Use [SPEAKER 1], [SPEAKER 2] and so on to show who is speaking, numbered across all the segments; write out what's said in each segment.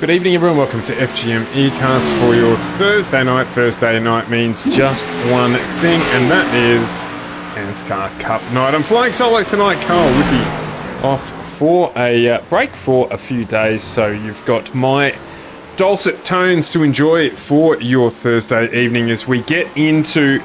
[SPEAKER 1] Good evening everyone, welcome to FGM eCast for your Thursday night. Thursday night means just one thing, and that is ANZCAR Cup night. I'm flying solo tonight, Carl Whippy off for a break for a few days, so you've got my dulcet tones to enjoy for your Thursday evening as we get into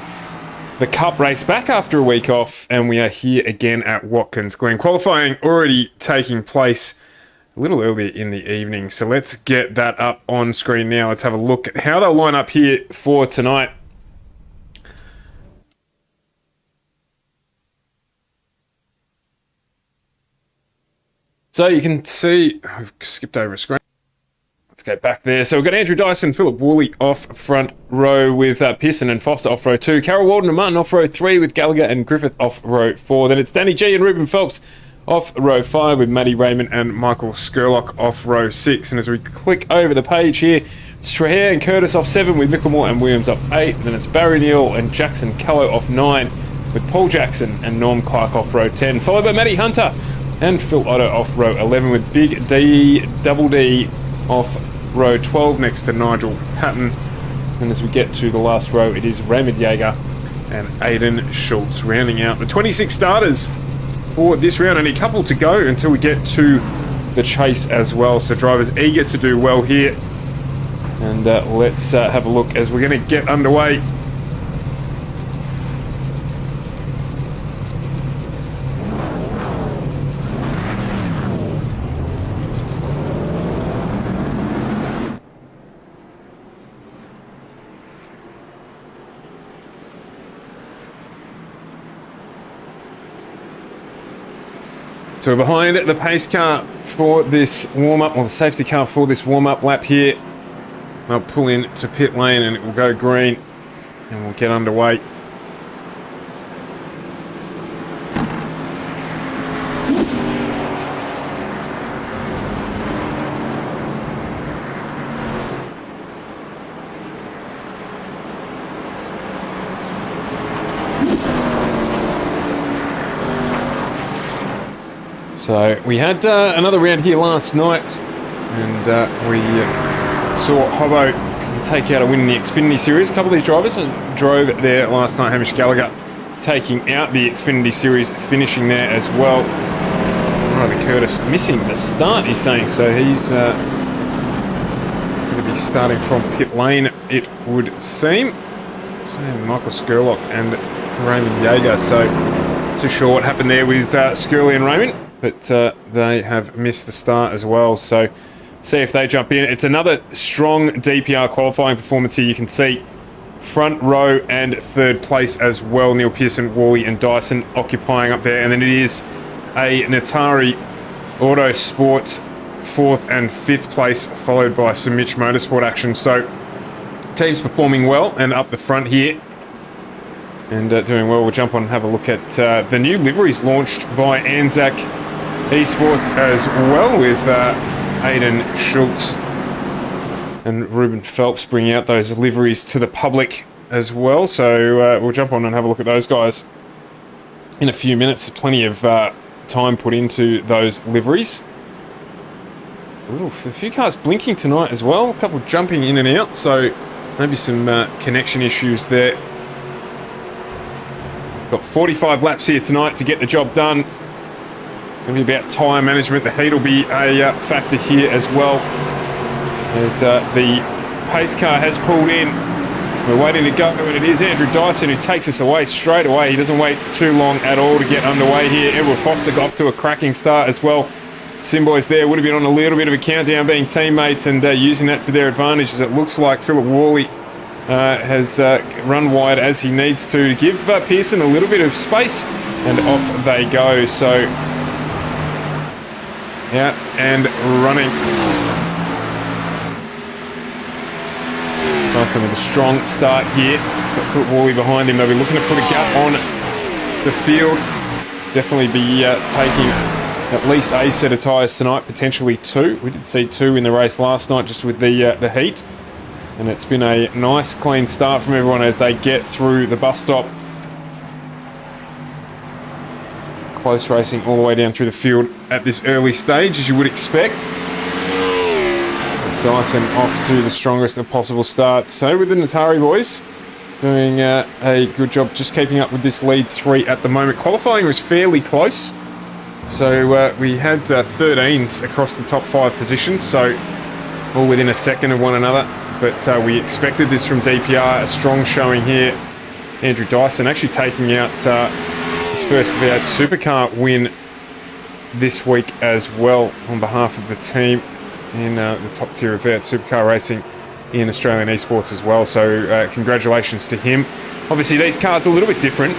[SPEAKER 1] the Cup race back after a week off, and we are here again at WATKINS GLEN. Qualifying already taking place a little earlier in the evening, so let's get that up on screen now. Let's have a look at how they'll line up here for tonight. So you can see, I've skipped over a screen. Let's go back there. So we've got Andrew Dyson, Philip Worley off front row with Pearson and Foster off row 2. Carol Walden and Martin off row 3 with Gallagher and Griffith off row 4. Then it's Danny G and Ruben Phelps off row 5 with Matty Raymond and Michael Skurlock off row 6. And as we click over the page here, it's Trahere and Curtis off 7 with Micklemore and Williams off 8. Then it's Barry Neal and Jackson Callow off 9 with Paul Jackson and Norm Clark off row 10. Followed by Matty Hunter and Phil Otto off row 11 with Big D, Double D off row 12 next to Nigel Patton. And as we get to the last row, it is Raymond Yeager and Aidan Schultz rounding out the 26 starters for this round. Only a couple to go until we get to the chase as well, so drivers eager to do well here. And let's have a look as we're going to get underway. So we're behind the pace car for this warm-up, or the safety car for this warm-up lap here. They'll pull in to pit lane and it will go green and we'll get underway. So we had another round here last night, and we saw Hobbo take out a win in the Xfinity Series. A couple of these drivers drove there last night. Hamish Gallagher taking out the Xfinity Series, finishing there as well. Ryder Curtis missing the start, he's saying, so he's going to be starting from pit lane, it would seem. So Michael Skurlock and Raymond Yeager, so too sure what happened there with Skurley and Raymond. But they have missed the start as well, so see if they jump in. It's another strong DPR qualifying performance here. You can see front row and third place as well. Neil Pearson, Worley and Dyson occupying up there. And then it is a Natari Autosport 4th and 5th place, followed by some Mitch Motorsport action. So teams performing well and up the front here and doing well. We'll jump on and have a look at the new liveries launched by ANZAC Esports as well, with Aidan Schultz and Ruben Phelps bringing out those liveries to the public as well. So we'll jump on and have a look at those guys in a few minutes. Plenty of time put into those liveries. A few cars blinking tonight as well, a couple jumping in and out, so maybe some connection issues there. Got 45 laps here tonight to get the job done. It's going to be about tyre management. The heat will be a factor here as well, as the pace car has pulled in. We're waiting to go, and it is Andrew Dyson who takes us away straight away. He doesn't wait too long at all to get underway here. Edward Foster got off to a cracking start as well. Simboys there would have been on a little bit of a countdown, being teammates and using that to their advantage, as it looks like Philip Worley has run wide as he needs to give Pearson a little bit of space, and off they go. So out and running. Dyson with a strong start here. He's got Philip Worley behind him. They'll be looking to put a gap on the field. Definitely be taking at least a set of tyres tonight, potentially two. We did see two in the race last night, just with the heat. And it's been a nice clean start from everyone as they get through the bus stop. Close racing all the way down through the field at this early stage, as you would expect. Dyson off to the strongest of possible starts. So with the Natari boys doing a good job just keeping up with this lead 3 at the moment. Qualifying was fairly close. So we had 13s across the top 5 positions, so all within a second of one another. But we expected this from DPR, a strong showing here. Andrew Dyson actually taking out his first V8 Supercar win this week as well on behalf of the team in the top tier of V8 Supercar racing in Australian esports as well. So congratulations to him. Obviously these cars are a little bit different.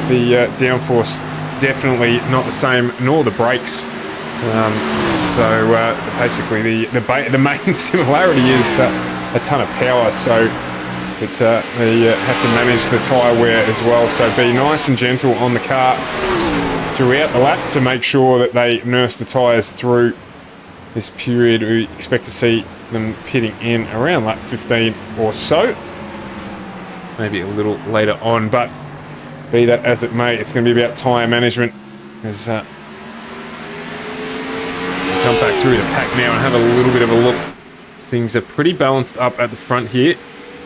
[SPEAKER 1] The downforce definitely not the same, nor the brakes. So basically the main similarity is a ton of power. So but they have to manage the tyre wear as well. So be nice and gentle on the car throughout the lap to make sure that they nurse the tyres through this period. We expect to see them pitting in around lap 15 or so, maybe a little later on, but be that as it may, it's going to be about tyre management. As jump back through the pack now and have a little bit of a look. Things are pretty balanced up at the front here.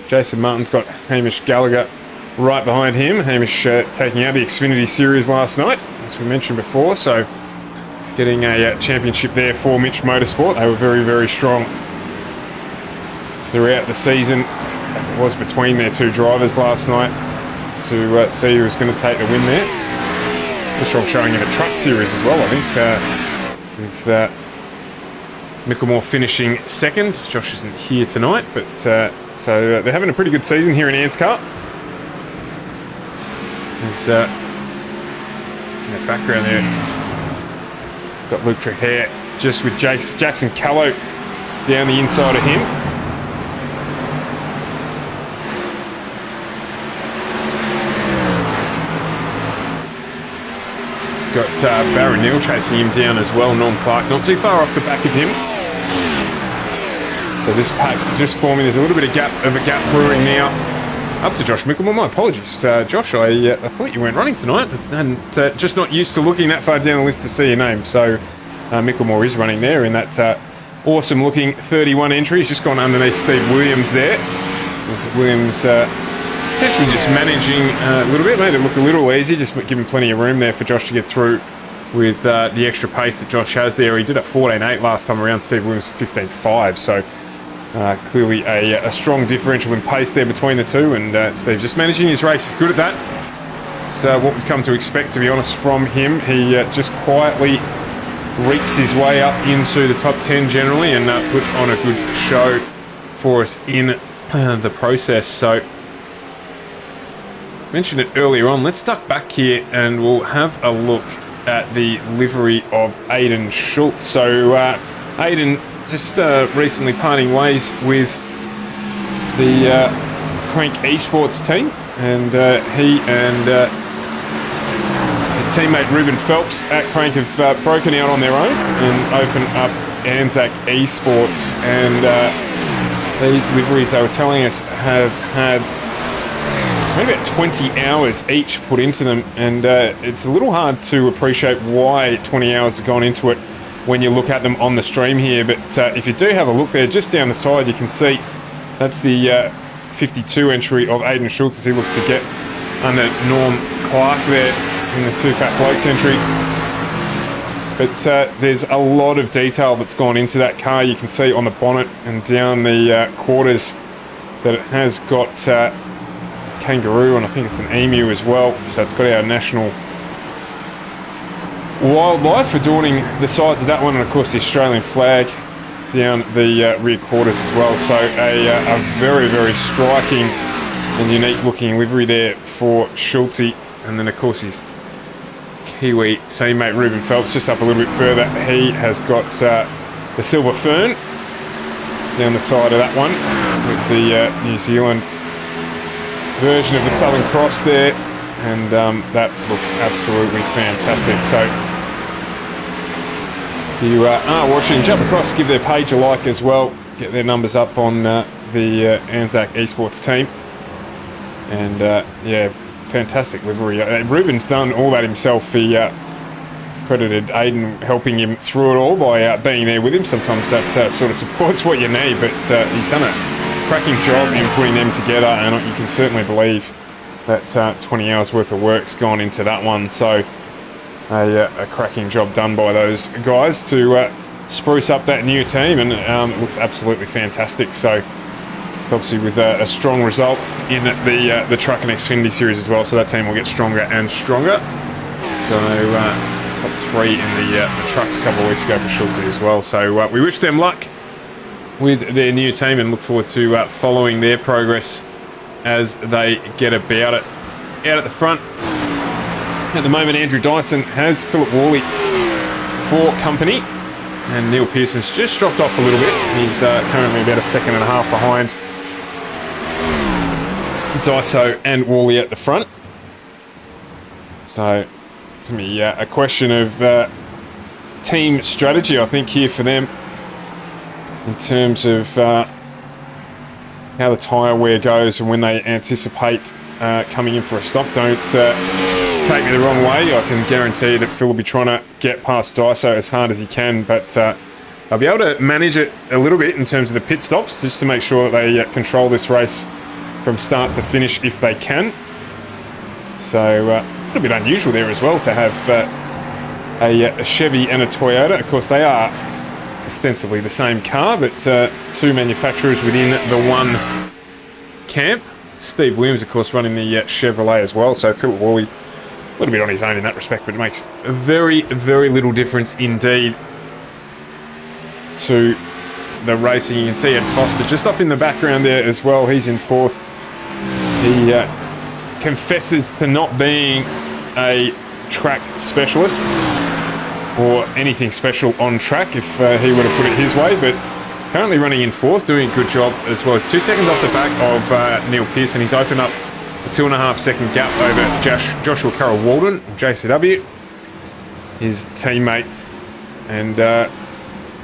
[SPEAKER 1] Jason Martin's got Hamish Gallagher right behind him. Hamish taking out the Xfinity Series last night, as we mentioned before, so getting a championship there for Mitch Motorsport. They were very, very strong throughout the season. It was between their two drivers last night to see who was going to take the win there. A strong showing in the Truck Series as well, I think, with Micklemore finishing second. Josh isn't here tonight, but so they're having a pretty good season here in ANZCAR. There's in the background there, got Luke Trahair just with Jackson Callow down the inside of him. He's got Barron Neal chasing him down as well. Norm Clark not too far off the back of him. So this pack just forming. There's a little bit of a gap brewing now. Up to Josh Micklemore. My apologies, Josh. I thought you weren't running tonight, and just not used to looking that far down the list to see your name. So Micklemore is running there in that awesome-looking 31 entry. He's just gone underneath Steve Williams there. As Williams potentially just managing a little bit, made it look a little easy, just giving plenty of room there for Josh to get through with the extra pace that Josh has there. He did a 14.8 last time around. Steve Williams 15.5. So. Clearly a strong differential in pace there between the two, and Steve just managing his race is good at that. It's what we've come to expect, to be honest, from him. He just quietly reeks his way up into the top 10 generally, and puts on a good show for us in the process. So, mentioned it earlier on, let's duck back here and we'll have a look at the livery of Aidan Schultz. So Aidan just recently parting ways with the Crank Esports team, and he and his teammate Ruben Phelps at Crank have broken out on their own and opened up ANZAC Esports, and these liveries, they were telling us, have had maybe about 20 hours each put into them, and it's a little hard to appreciate why 20 hours have gone into it when you look at them on the stream here. But if you do have a look there, just down the side, you can see that's the 52 entry of Aidan Schultz as he looks to get under Norm Clark there in the Two Fat Blokes entry. But there's a lot of detail that's gone into that car. You can see on the bonnet and down the quarters that it has got kangaroo, and I think it's an emu as well. So it's got our national wildlife adorning the sides of that one, and of course the Australian flag down the rear quarters as well. So a very, very striking and unique looking livery there for Schultzy. And then of course his Kiwi teammate Ruben Phelps just up a little bit further. He has got the silver fern down the side of that one with the New Zealand version of the Southern Cross there, and that looks absolutely fantastic. So if you are watching, jump across, give their page a like as well, get their numbers up on the ANZAC Esports team, and yeah, fantastic livery. Ruben's done all that himself. He credited Aiden helping him through it all by being there with him. Sometimes that sort of supports what you need, but he's done a cracking job in putting them together, and you can certainly believe that 20 hours worth of work's gone into that one. So a cracking job done by those guys to spruce up that new team, and it looks absolutely fantastic. So obviously with a strong result in the Truck and Xfinity Series as well, so that team will get stronger and stronger. So top 3 in the trucks a couple of weeks ago for Schulze as well. So we wish them luck with their new team and look forward to following their progress as they get about it. Out at the front at the moment, Andrew Dyson has Philip Worley for company, and Neil Pearson's just dropped off a little bit. He's currently about a second and a half behind Dyso and Worley at the front. So it's going to be a question of team strategy, I think, here for them in terms of how the tyre wear goes and when they anticipate coming in for a stop. Don't take me the wrong way. I can guarantee that Phil will be trying to get past Dyso as hard as he can, but I'll be able to manage it a little bit in terms of the pit stops, just to make sure that they control this race from start to finish if they can. So a little bit unusual there as well to have a Chevy and a Toyota. Of course, they are ostensibly the same car, but two manufacturers within the one camp. Steve Williams, of course, running the Chevrolet as well, so Philip Worley a little bit on his own in that respect, but it makes a very, very little difference indeed to the racing. You can see Ed Foster just up in the background there as well. He's in 4th. He confesses to not being a track specialist or anything special on track, if he were to put it his way, but currently running in 4th, doing a good job as well. As 2 seconds off the back of Neil Pearson. He's opened up a 2.5 second gap over Joshua Carroll Walden, JCW, his teammate. And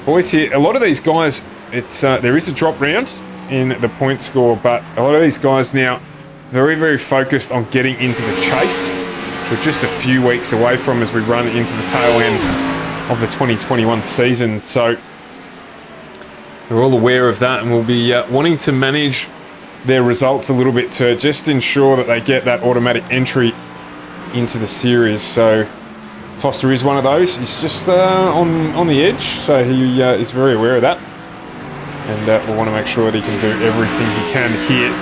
[SPEAKER 1] boys, here, a lot of these guys, it's there is a drop round in the point score, but a lot of these guys now very, very focused on getting into the chase, which we're just a few weeks away from as we run into the tail end of the 2021 season. So we're all aware of that, and we'll be wanting to manage their results a little bit to just ensure that they get that automatic entry into the series. So Foster is one of those. He's just on the edge, so he is very aware of that, and we'll want to make sure that he can do everything he can here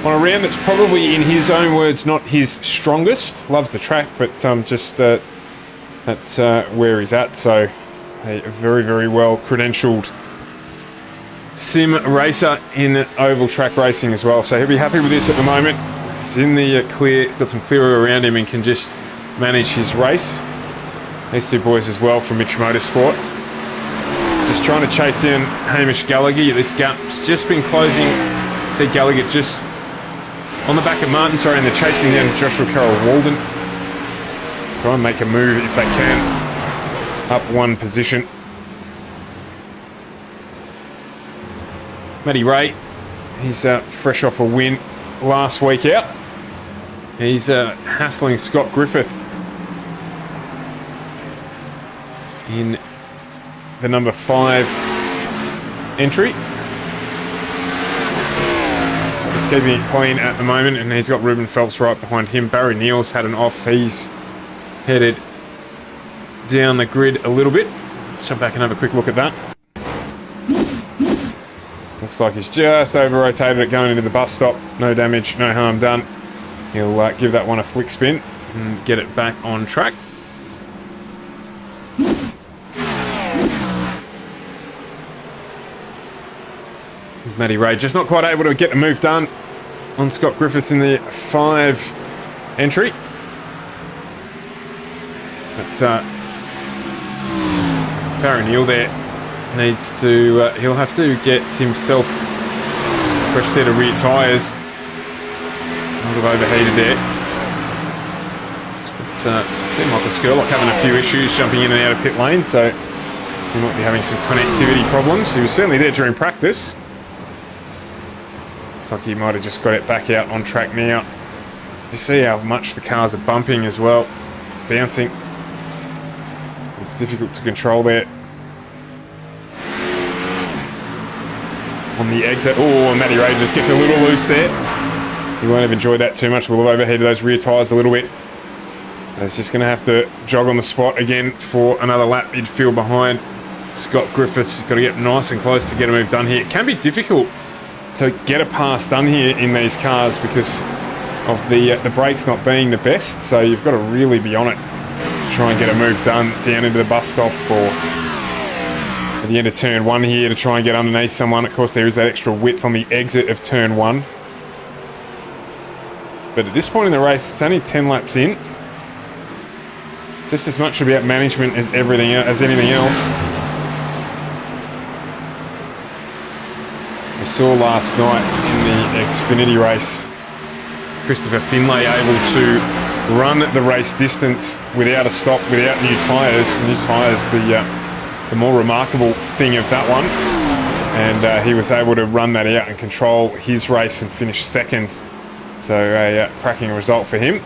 [SPEAKER 1] on a round that's probably, in his own words, not his strongest. Loves the track, but just that's where he's at. So a very, very well credentialed sim racer in oval track racing as well. So he'll be happy with this at the moment. He's in the clear. He's got some clear around him and can just manage his race. These two boys as well from Mitch Motorsport. Just trying to chase down Hamish Gallagher. This gap's just been closing. See Gallagher just on the back of Martin, and they're chasing down Joshua Carroll Walden. Try and make a move if they can. Up one position. Matty Ray, he's fresh off a win last week out. He's hassling Scott Griffith in the number 5 entry. Just keeping it clean at the moment, and he's got Ruben Phelps right behind him. Barry Neal's had an off. He's headed down the grid a little bit. Let's jump back and have a quick look at that. Looks like he's just over-rotated it going into the bus stop. No damage, no harm done. He'll give that one a flick spin and get it back on track. There's Matty Ray, just not quite able to get the move done on Scott Griffiths in the 5 entry. But Barry Neal there needs to, he'll have to get himself a fresh set of rear tyres. Might have overheated there. But see Michael Skurlock having a few issues jumping in and out of pit lane, so he might be having some connectivity problems. He was certainly there during practice. Looks like he might have just got it back out on track now. You see how much the cars are bumping as well, bouncing. difficult to control there. On the exit. Oh, Matty Ray just gets a little loose there. He won't have enjoyed that too much. We'll have overheated those rear tyres a little bit. So he's just going to have to jog on the spot again for another lap midfield behind Scott Griffiths. He's got to get nice and close to get a move done here. It can be difficult to get a pass done here in these cars because of the brakes not being the best. So you've got to really be on it to try and get a move done down into the bus stop or at the end of turn 1 here to try and get underneath someone. Of course, there is that extra width on the exit of turn 1. But at this point in the race, it's only 10 laps in. It's just as much about management as anything else. We saw last night in the Xfinity race, Christopher Finlay able to run the race distance without a stop, without new tyres. New tyres, the more remarkable thing of that one. And he was able to run that out and control his race and finish second. So a cracking result for him.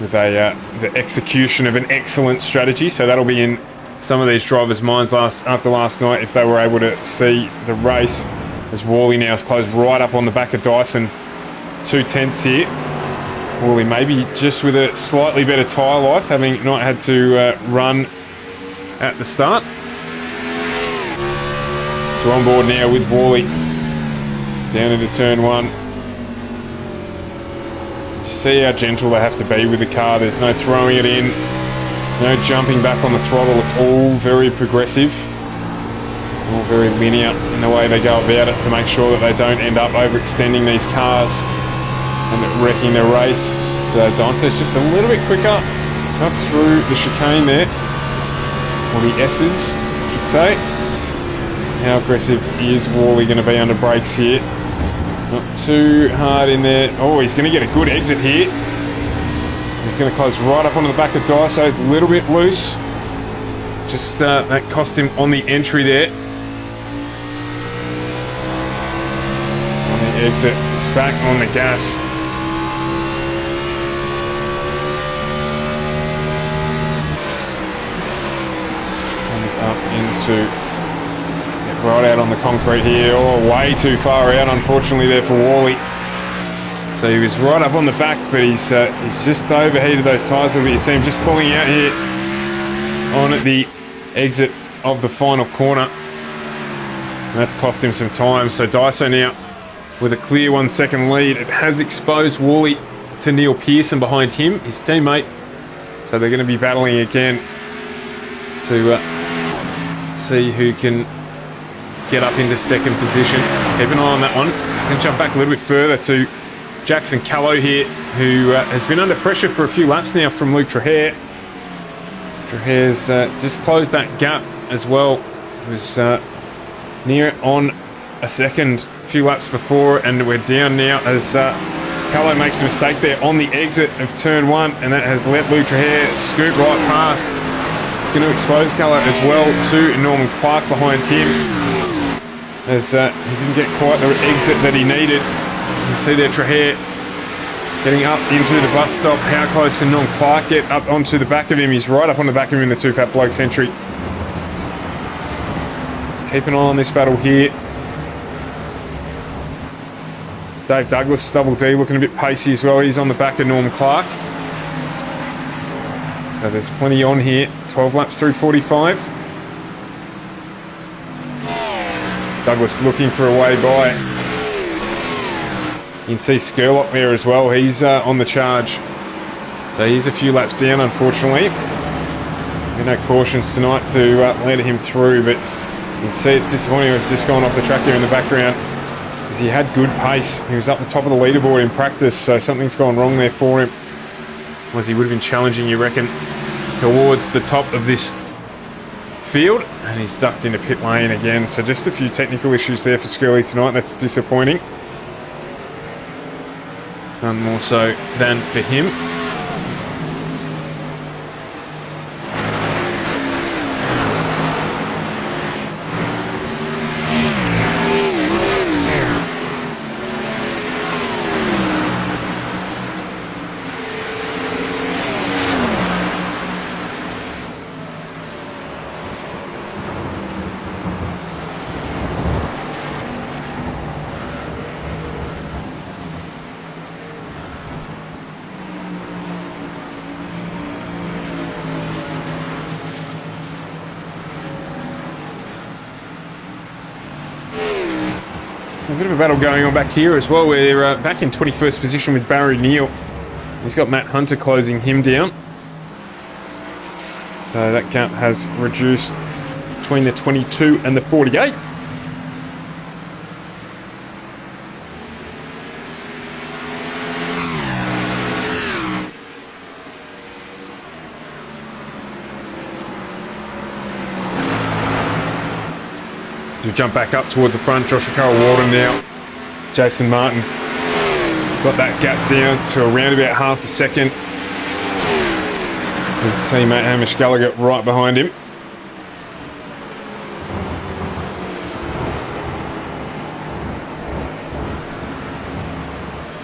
[SPEAKER 1] With the execution of an excellent strategy. So that'll be in some of these drivers' minds after last night if they were able to see the race. As Worley now is closed right up on the back of Dyson. 2/10 here. Worley maybe just with a slightly better tyre life, having not had to run at the start. So on board now with Worley. Down into turn 1. See how gentle they have to be with the car. There's no throwing it in, no jumping back on the throttle. It's all very progressive, all very linear in the way they go about it to make sure that they don't end up overextending these cars and wrecking their race. So Dyson's just a little bit quicker up through the chicane there, or the S's, I should say. How aggressive is Worley going to be under brakes here? Not too hard in there. Oh, he's going to get a good exit here. He's going to close right up onto the back of Dyso. He's a little bit loose. Just that cost him on the entry there. On the exit, he's back on the gas. Comes up into... right out on the concrete here. Oh, way too far out, unfortunately, there for Worley. So he was right up on the back, but he's just overheated those tyres a little bit. You see him just pulling out here on the exit of the final corner. And that's cost him some time. So Dyso now with a clear 1 second lead. It has exposed Worley to Neil Pearson behind him, his teammate. So they're going to be battling again to see who can get up into second position. Keep an eye on that one. I'm going to jump back a little bit further to Jackson Callow here, who has been under pressure for a few laps now from Luke Trahair. Trahair's just closed that gap as well. He was near it on a second a few laps before, and we're down now as Callow makes a mistake there on the exit of turn 1, and that has let Luke Trahair scoot right past. It's going to expose Callow as well to Norman Clark behind him, as he didn't get quite the exit that he needed. You can see there Trahair getting up into the bus stop. How close can Norman Clark get up onto the back of him? He's right up on the back of him in the Two Fat Blokes entry. Just keep an eye on this battle here. Dave Douglas, Double D, looking a bit pacey as well. He's on the back of Norman Clark. So there's plenty on here. 12 laps through 45. Douglas looking for a way by. You can see Skurlock there as well. He's on the charge. So he's a few laps down, unfortunately. No cautions tonight to let him through, but you can see it's disappointing. He was just going off the track there in the background because he had good pace. He was up the top of the leaderboard in practice, so something's gone wrong there for him. Was he would have been challenging, you reckon, towards the top of this field, and he's ducked into pit lane again. So just a few technical issues there for Skurley tonight. That's disappointing. None more so than for him. A bit of a battle going on back here as well. We're back in 21st position with Barry Neal. He's got Matt Hunter closing him down. So that gap has reduced between the 22 and the 48. To jump back up towards the front, Joshua Carroll-Walden now. Jason Martin got that gap down to around about half a second. With teammate Hamish Gallagher right behind him.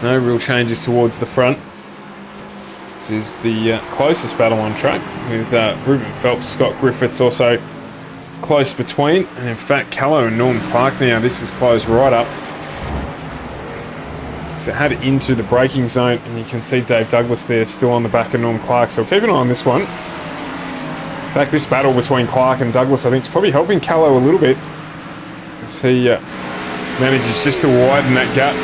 [SPEAKER 1] No real changes towards the front. This is the closest battle on track with Ruben Phelps, Scott Griffiths also close between, and in fact Callow and Norm Clark now, this is closed right up. So head into the braking zone, and you can see Dave Douglas there still on the back of Norm Clark, so keep an eye on this one. In fact, this battle between Clark and Douglas I think is probably helping Callow a little bit as he manages just to widen that gap.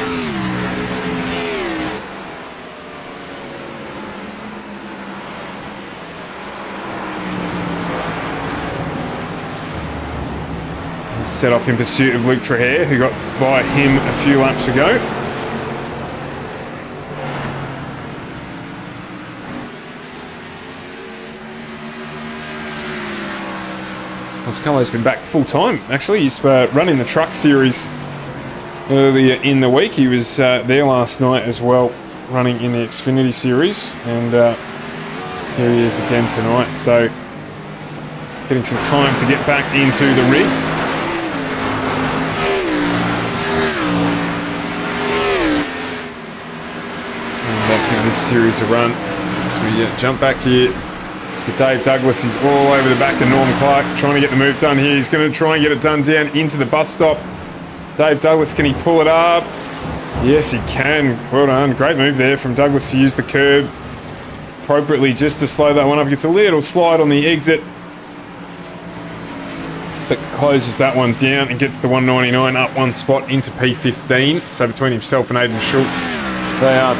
[SPEAKER 1] Set off in pursuit of Luke Trahere, who got by him a few laps ago. Oscallo's been back full time. Actually, he's running the truck series earlier in the week. He was there last night as well, running in the Xfinity series, and here he is again tonight. So, getting some time to get back into the rig. This series a run. So we jump back here. Dave Douglas is all over the back of Norm Clark, trying to get the move done here. He's going to try and get it done down into the bus stop. Dave Douglas, can he pull it up? Yes, he can. Well done. Great move there from Douglas to use the curb appropriately just to slow that one up. Gets a little slide on the exit, but closes that one down and gets the 199 up one spot into P15. So between himself and Aidan Schultz, they are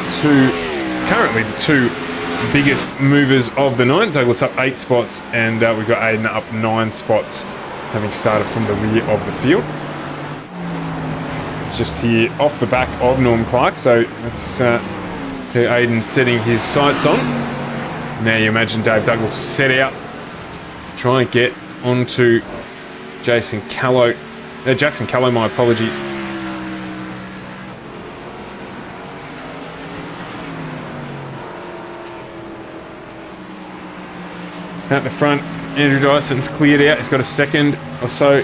[SPEAKER 1] currently the two biggest movers of the night. Douglas up 8 spots, and we've got Aidan up 9 spots, having started from the rear of the field. It's just here off the back of Norm Clark, so that's who Aidan's setting his sights on. Now you imagine Dave Douglas will set out, try and get onto Jackson Callow, my apologies. Out the front, Andrew Dyson's cleared out. He's got a second or so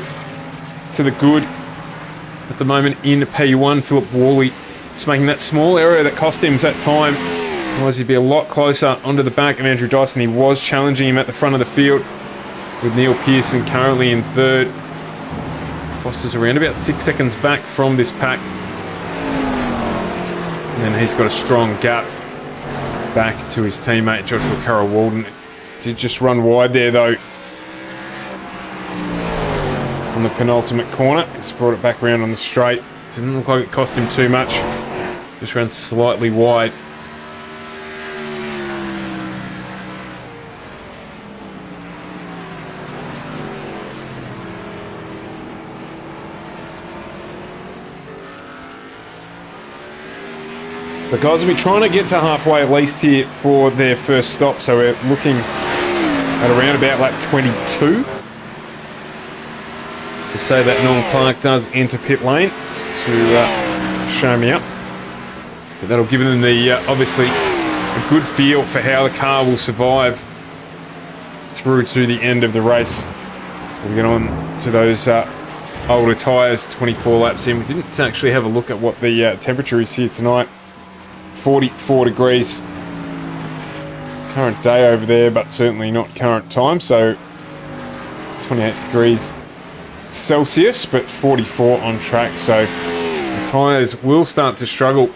[SPEAKER 1] to the good at the moment in P1. Philip Worley just making that small error that cost him that time. Otherwise he'd be a lot closer onto the back of Andrew Dyson. He was challenging him at the front of the field, with Neil Pearson currently in third. Foster's around about 6 seconds back from this pack. And then he's got a strong gap back to his teammate Joshua Carroll-Walden. Did just run wide there though on the penultimate corner. He's brought it back around on the straight. Didn't look like it cost him too much. Just ran slightly wide. The guys will be trying to get to halfway at least here for their first stop, so we're looking at around about lap 22. To say that Norm Clark does enter pit lane, just to show me up. But that'll give them the obviously a good feel for how the car will survive through to the end of the race. We'll get on to those older tyres, 24 laps in. We didn't actually have a look at what the temperature is here tonight. 44 degrees current day over there, but certainly not current time, so 28 degrees Celsius, but 44 on track, so the tyres will start to struggle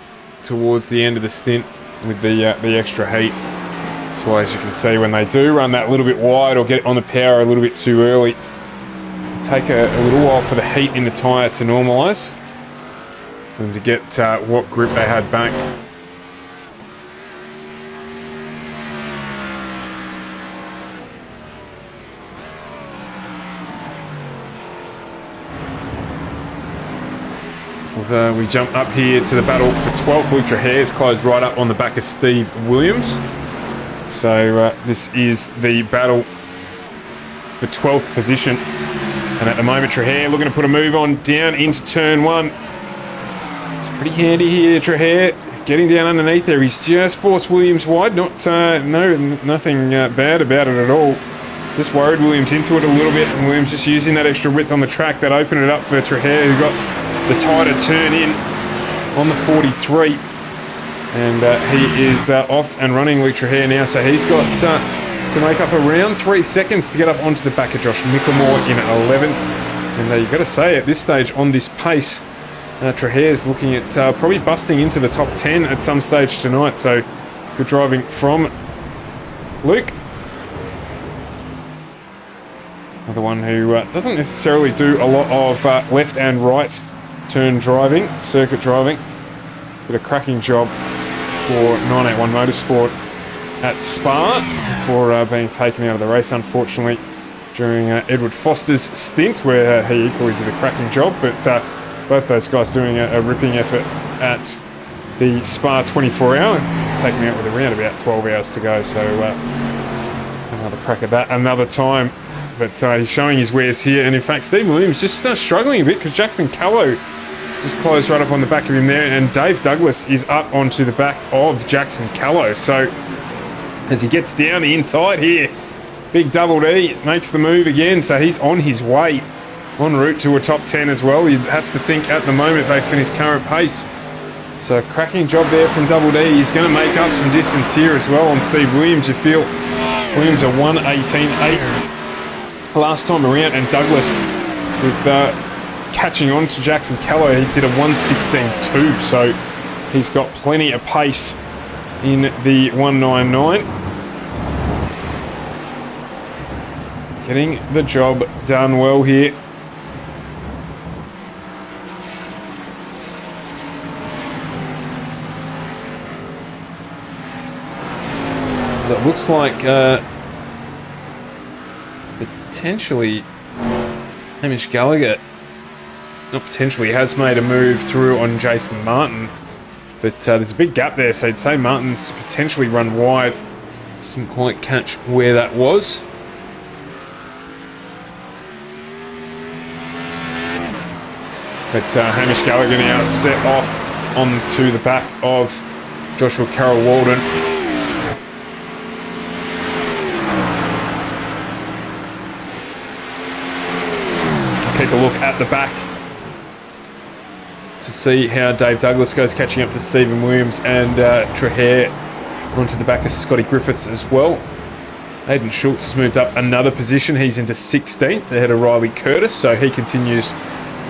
[SPEAKER 1] towards the end of the stint with the extra heat. So as you can see, when they do run that little bit wide or get on the power a little bit too early, it'll take a little while for the heat in the tyre to normalise. for them to get what grip they had back. So we jump up here to the battle for 12th. Luke Trahare's closed right up on the back of Steve Williams. So this is the battle for 12th position. And at the moment, Trahare looking to put a move on down into turn 1. It's pretty handy here, Trahare. He's getting down underneath there. He's just forced Williams wide. Nothing bad about it at all. Just worried Williams into it a little bit, and Williams just using that extra width on the track that opened it up for Trahare, who got the tighter turn in on the 43. And he is off and running, Luke Trahare now, so he's got to make up around 3 seconds to get up onto the back of Josh Mickelmore in 11th. And you've got to say, at this stage on this pace, Trahare's looking at probably busting into the top 10 at some stage tonight. So good driving from Luke. Another one who doesn't necessarily do a lot of left and right turn driving, circuit driving, but a cracking job for 981 Motorsport at Spa before being taken out of the race, unfortunately, during Edward Foster's stint, where he equally did a cracking job. But both those guys doing a ripping effort at the Spa 24-hour, taken out with around about 12 hours to go. So another crack at that another time. But he's showing his wares here, and in fact Steve Williams just struggling a bit because Jackson Callow just closed right up on the back of him there, and Dave Douglas is up onto the back of Jackson Callow. So as he gets down the inside here, Big Double D makes the move again, so he's on his way, en route to a top 10 as well, you'd have to think at the moment based on his current pace. So cracking job there from Double D. He's going to make up some distance here as well on Steve Williams. You feel Williams a 1:18.8 last time around, and Douglas with catching on to Jackson Callow, he did a 1:16.2, so he's got plenty of pace in the 199. Getting the job done well here. So it looks like potentially Hamish Gallagher, not potentially, has made a move through on Jason Martin, but there's a big gap there, so I'd say Martin's potentially run wide. Didn't quite catch where that was. But Hamish Gallagher now set off onto the back of Joshua Carroll Walden. Keep a look at the back to see how Dave Douglas goes, catching up to Stephen Williams, and Trahare onto the back of Scotty Griffiths as well. Aidan Schultz has moved up another position. He's into 16th ahead of Riley Curtis, so he continues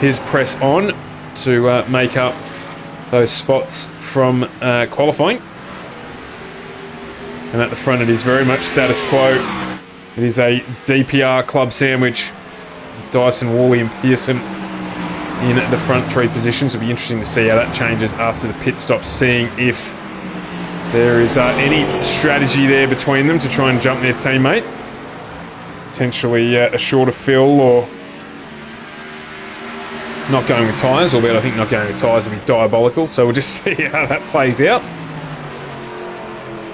[SPEAKER 1] his press on to make up those spots from qualifying. And at the front it is very much status quo. It is a DPR club sandwich. Dyson, Worley and Pearson in the front three positions. It'll be interesting to see how that changes after the pit stop, seeing if there is any strategy there between them to try and jump their teammate. Potentially a shorter fill, or not going with tyres, albeit I think not going with tyres would be diabolical, so we'll just see how that plays out.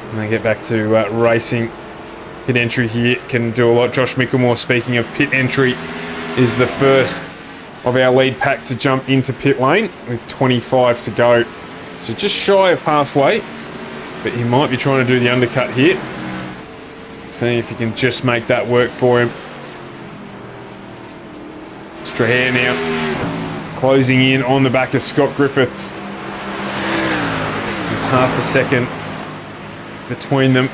[SPEAKER 1] And then get back to racing. Pit entry here can do a lot. Josh Mickelmore, speaking of pit entry, is the first of our lead pack to jump into pit lane with 25 to go. So just shy of halfway, but he might be trying to do the undercut here. Seeing if he can just make that work for him. Trahare now closing in on the back of Scott Griffiths. There's half a second between them.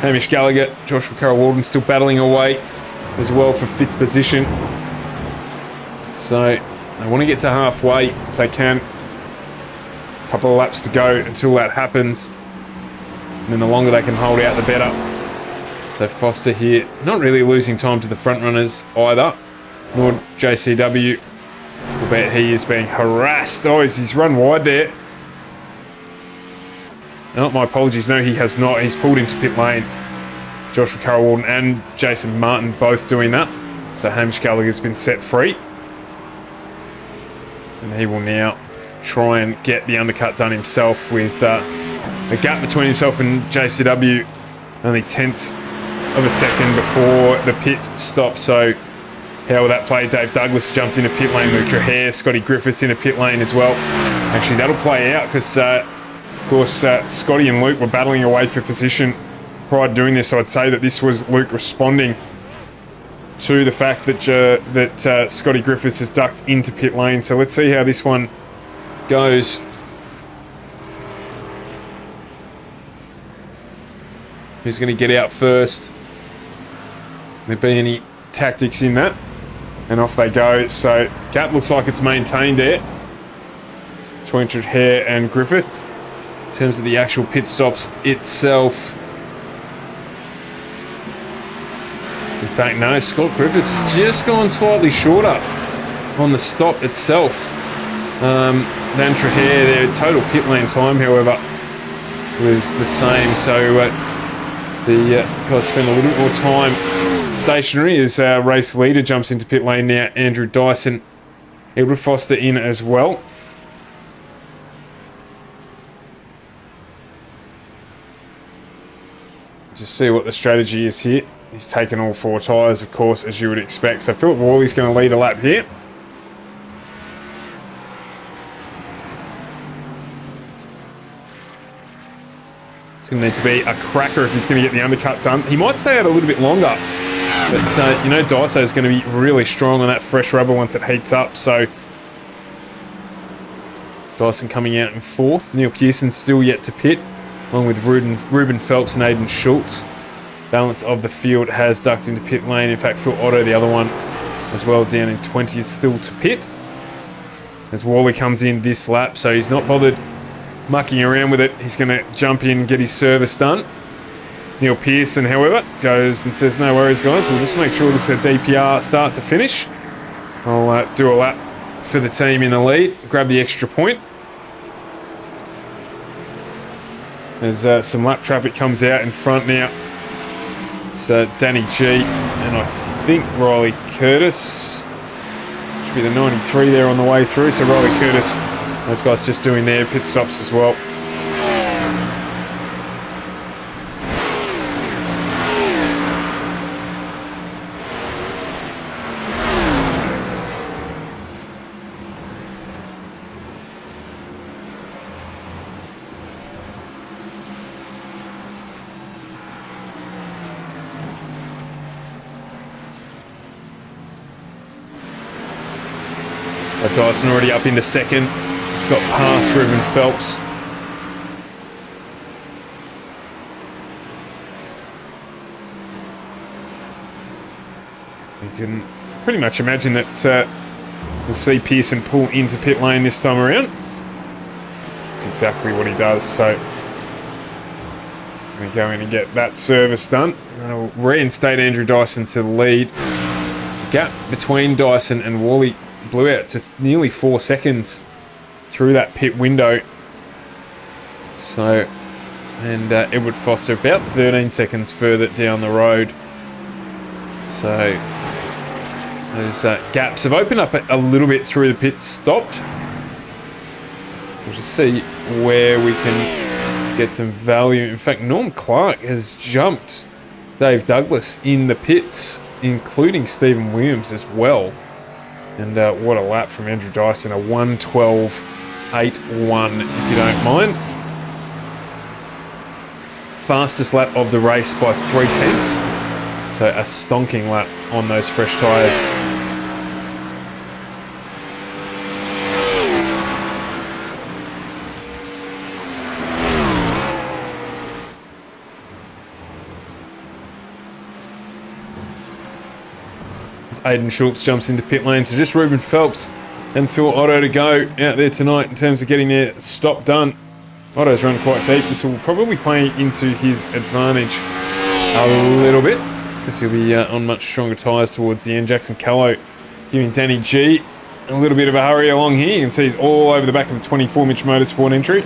[SPEAKER 1] Hamish Gallagher, Joshua Carroll Walden still battling away as well for 5th position. So they want to get to halfway if they can. A couple of laps to go until that happens. And then the longer they can hold out, the better. So Foster here, not really losing time to the front runners either, nor JCW, albeit he is being harassed. Oh, he's run wide there. No, my apologies. No, he has not. He's pulled into pit lane. Joshua Carroll-Walden and Jason Martin both doing that. So Hamish Gallagher's been set free. And he will now try and get the undercut done himself with a gap between himself and JCW. Only tenths of a second before the pit stop. So how will that play? Dave Douglas jumped into pit lane. Luke Trahere, Scotty Griffiths in a pit lane as well. Actually, that'll play out because, of course, Scotty and Luke were battling away for position prior to doing this. So I'd say that this was Luke responding to the fact that Scotty Griffiths has ducked into pit lane. So let's see how this one goes. Who's going to get out first? There be any tactics in that? And off they go. So gap looks like it's maintained there between Hare and Griffith. In terms of the actual pit stops itself, in fact, no, Scott Griffiths has just gone slightly shorter on the stop itself than Trahere. Their total pit lane time, however, was the same. So the guys spend a little bit more time stationary as race leader jumps into pit lane now. Andrew Dyson, Edward Foster in as well. Just see what the strategy is here. He's taken all four tyres, of course, as you would expect. So Philip Worley's going to lead a lap here. It's going to need to be a cracker if he's going to get the undercut done. He might stay out a little bit longer. But, you know, Dyso is going to be really strong on that fresh rubber once it heats up. So Dyson coming out in fourth. Neil Pearson still yet to pit, along with Ruben Phelps and Aidan Schultz. Balance of the field has ducked into pit lane. In fact, Phil Otto, the other one, as well, down in 20th, still to pit. As Worley comes in this lap, so he's not bothered mucking around with it. He's going to jump in and get his service done. Neil Pearson, however, goes and says, no worries, guys. We'll just make sure this is a DPR start to finish. I'll do a lap for the team in the lead, grab the extra point. As some lap traffic comes out in front now. So Danny G and I think Riley Curtis. Should be the 93 there on the way through. So Riley Curtis, those guys just doing their pit stops as well. Dyson already up into second. He's got past Ruben Phelps. You can pretty much imagine that we'll see Pearson pull into pit lane this time around. That's exactly what he does. So he's going to go in and get that service done. We'll reinstate Andrew Dyson to the lead. The gap between Dyson and Worley blew out to nearly 4 seconds through that pit window. So, and Edward Foster about 13 seconds further down the road. So those gaps have opened up a little bit through the pit stop. So we'll just see where we can get some value. In fact, Norm Clark has jumped Dave Douglas in the pits, including Stephen Williams as well. And what a lap from Andrew Dyson, a 1:12.81, if you don't mind. Fastest lap of the race by 0.3. So a stonking lap on those fresh tyres. Aidan Schultz jumps into pit lane, so just Ruben Phelps and Phil Otto to go out there tonight in terms of getting their stop done. Otto's run quite deep. This will probably play into his advantage a little bit because he'll be on much stronger tyres towards the end. Jackson Callow giving Danny G a little bit of a hurry along here. You can see he's all over the back of the 24-inch Motorsport entry.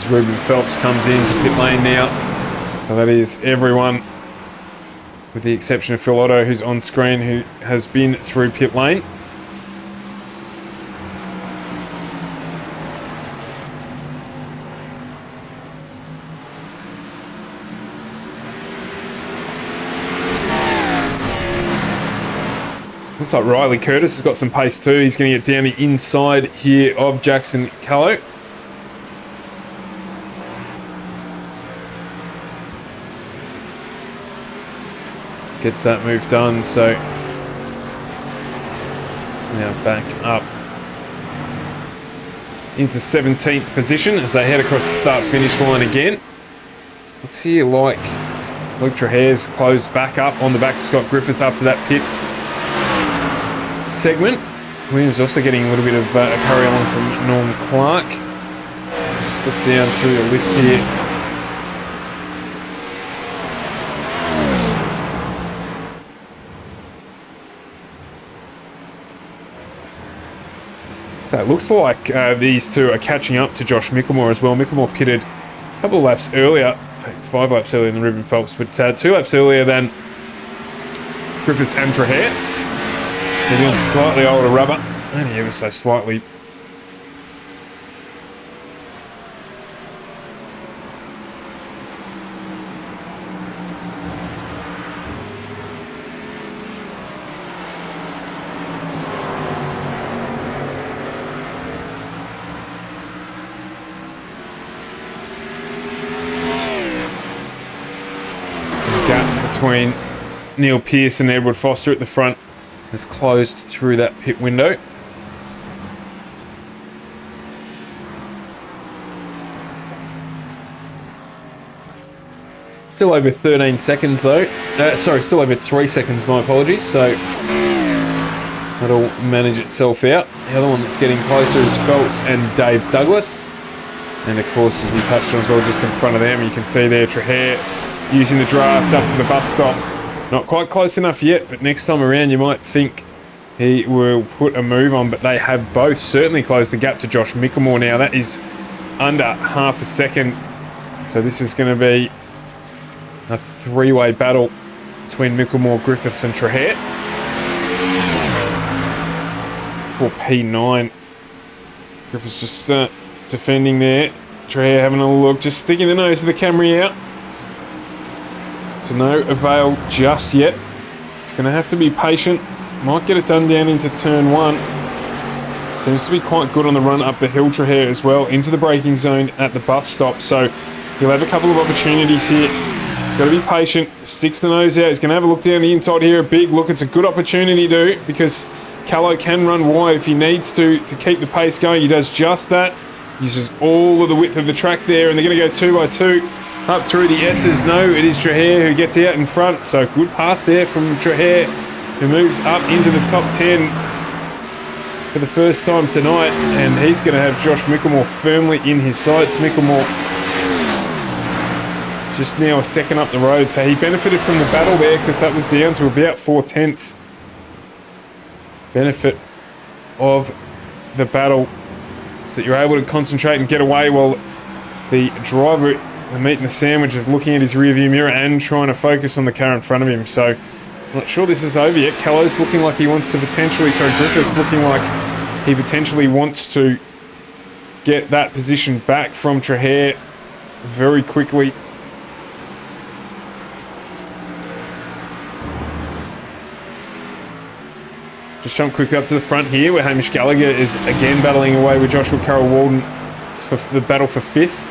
[SPEAKER 1] Ruben Phelps comes into pit lane now. So that is everyone, with the exception of Phil Otto, who's on screen, who has been through pit lane. Looks like Riley Curtis has got some pace too. He's going to get down the inside here of Jackson Callow. Gets that move done, so he's now back up into 17th position as they head across the start-finish line again. Looks here like Luke Trahare's closed back up on the back of Scott Griffiths after that pit segment. Williams also getting a little bit of a carry along from Norm Clark. So just look down through the list here. So it looks like these two are catching up to Josh Micklemore as well. Micklemore pitted a couple of laps earlier, in fact 5 laps earlier than Ruben Phelps, but 2 laps earlier than Griffiths and Trahare. They're doing slightly older rubber, only ever so slightly. Between Neil Pearce and Edward Foster at the front has closed through that pit window. Still over 13 seconds though. Still over 3 seconds, my apologies. So that'll manage itself out. The other one that's getting closer is Phelps and Dave Douglas. And of course, as we touched on as well, just in front of them, you can see there Trahare using the draft up to the bus stop. Not quite close enough yet, but next time around you might think he will put a move on, but they have both certainly closed the gap to Josh Micklemore now. That is under half a second. So this is going to be a 3-way battle between Micklemore, Griffiths and Trahare for P9. Griffiths just defending there. Trahare having a look, just sticking the nose of the Camry out. So no avail just yet. It's going to have to be patient. Might get it done down into turn 1. Seems to be quite good on the run up the hill, Trahare as well, into the braking zone at the bus stop. So he'll have a couple of opportunities here. He's got to be patient. Sticks the nose out. He's going to have a look down the inside here. A big look. It's a good opportunity to, because Callow can run wide if he needs to keep the pace going. He does just that. Uses all of the width of the track there, and they're going to go 2 by 2 up through the S's. No, it is Trahare who gets out in front. So good pass there from Trahare, who moves up into the top 10 for the first time tonight, and he's going to have Josh Micklemore firmly in his sights. Micklemore just now a second up the road, so he benefited from the battle there because that was down to about 4/10. Benefit of the battle is that you're able to concentrate and get away while the driver, the meat and the sandwich, is looking at his rearview mirror and trying to focus on the car in front of him. So I'm not sure this is over yet. Callow's looking like he wants to potentially, Griffith's looking like he potentially wants to get that position back from Trahare very quickly. Just jump quickly up to the front here, where Hamish Gallagher is again battling away with Joshua Carroll-Walden for the battle for 5th.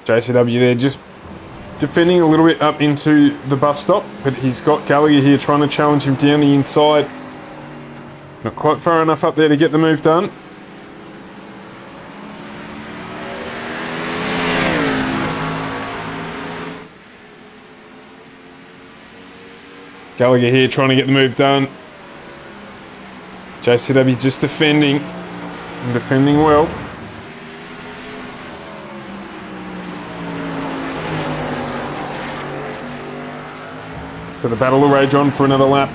[SPEAKER 1] JCW there just defending a little bit up into the bus stop, but he's got Gallagher here trying to challenge him down the inside. Not quite far enough up there to get the move done. Gallagher here trying to get the move done. JCW just defending, and defending well. So the battle will rage on for another lap.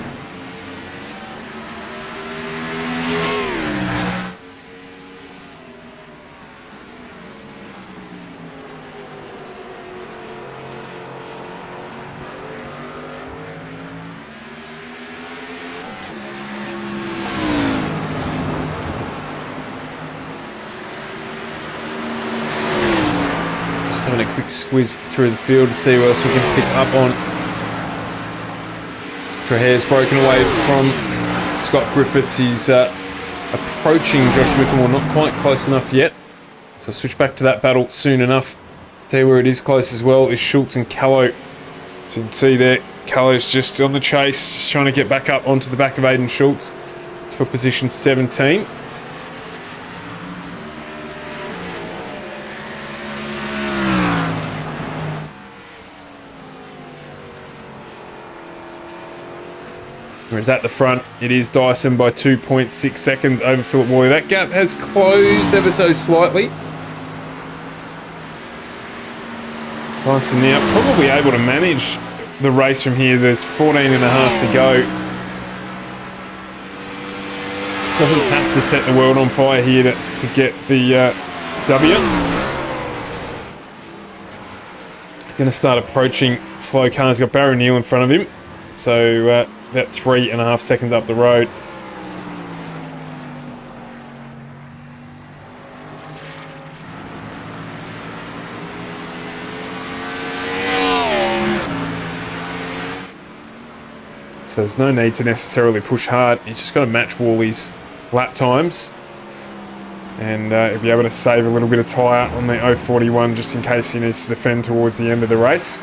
[SPEAKER 1] Just having a quick squeeze through the field to see what else we can pick up on. Trahair's broken away from Scott Griffiths. He's approaching Josh Wickham, not quite close enough yet. So I'll switch back to that battle soon enough. Tell you where it is close as well is Schultz and Callow. So you can see there, Callow's just on the chase, just trying to get back up onto the back of Aidan Schultz. It's for position 17. Whereas at the front, it is Dyson by 2.6 seconds over Philip Morley. That gap has closed ever so slightly. Dyson now probably able to manage the race from here. There's 14 and a half to go. Doesn't have to set the world on fire here to get the W. Going to start approaching slow cars. Got Barry Neal in front of him. So about 3.5 seconds up the road. So there's no need to necessarily push hard. He's just got to match Worley's lap times. And he'll be able to save a little bit of tyre on the 041 just in case he needs to defend towards the end of the race.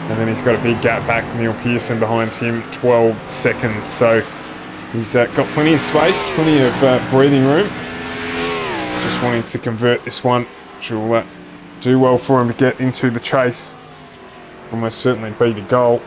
[SPEAKER 1] And then he's got a big gap back to Neil Pearson behind him, 12 seconds. So he's got plenty of space, plenty of breathing room. Just wanting to convert this one, which will do well for him to get into the chase. Almost certainly be the goal.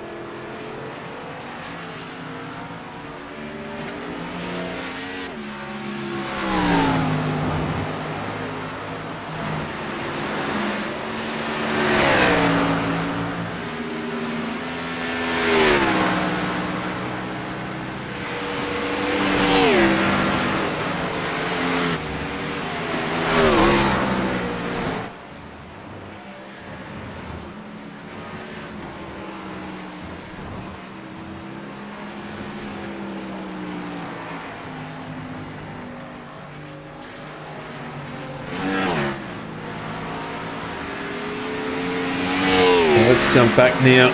[SPEAKER 1] Let's jump back now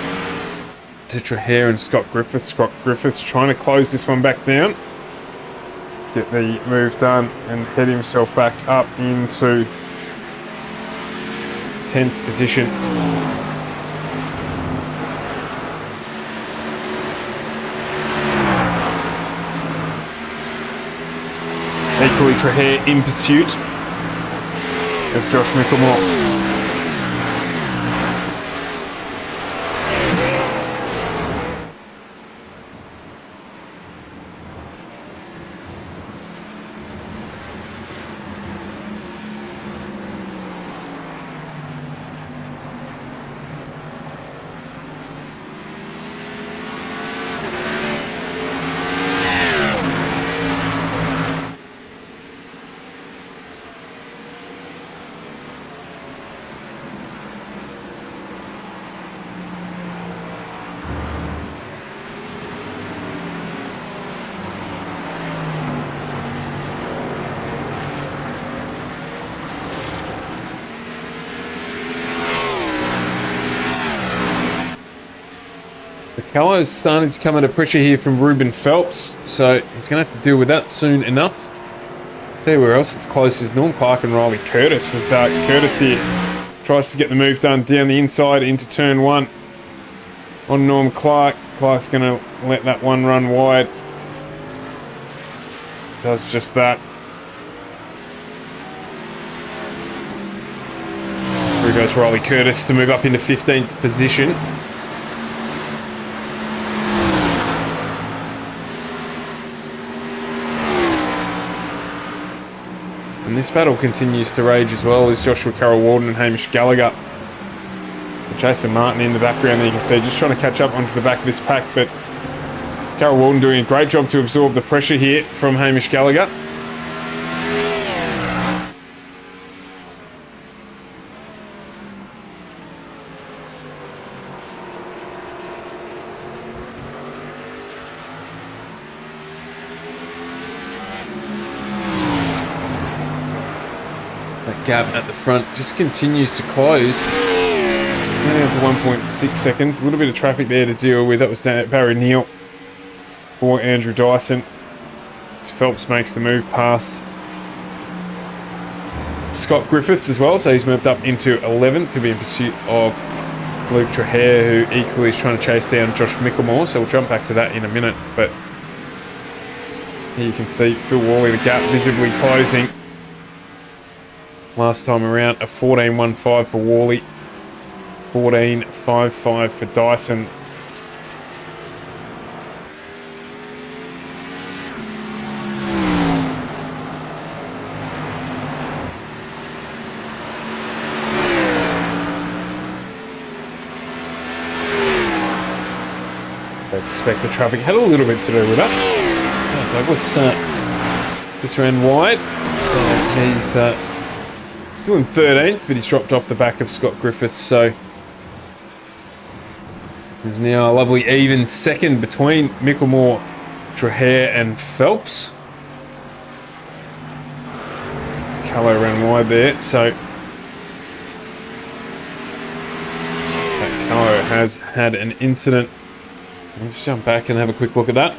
[SPEAKER 1] to Trahair and Scott Griffiths. Scott Griffiths trying to close this one back down, get the move done and head himself back up into 10th position. Equally Trahair in pursuit of Josh Mickelmore. Callow's starting to come under pressure here from Ruben Phelps, so he's going to have to deal with that soon enough. Everywhere else it's close as Norm Clark and Riley Curtis. As Curtis here Tries to get the move done down the inside into turn 1 on Norm Clark. Clark's going to let that one run wide. Does just that. Through goes Riley Curtis to move up into 15th position. And this battle continues to rage as well as Joshua Carroll-Walden and Hamish Gallagher. Jason Martin in the background there, you can see, just trying to catch up onto the back of this pack, but Carroll-Walden doing a great job to absorb the pressure here from Hamish Gallagher. That gap at the front just continues to close. It's now down to 1.6 seconds. A little bit of traffic there to deal with. That was Barry Neal for Andrew Dyson. As Phelps makes the move past Scott Griffiths as well, so he's moved up into 11th. He'll be in pursuit of Luke Trahair, who equally is trying to chase down Josh Mickelmore, so we'll jump back to that in a minute. But here you can see Phil Worley, the gap visibly closing. Last time around, a 14.15 for Worley, 14.55 for Dyson. I suspect the traffic had a little bit to do with that. Douglas just ran wide, so he's still in 13th, but he's dropped off the back of Scott Griffiths, so there's now a lovely even second between Mickelmore, Trahair and Phelps. Callow ran wide there, so Callow has had an incident. So let's jump back and have a quick look at that.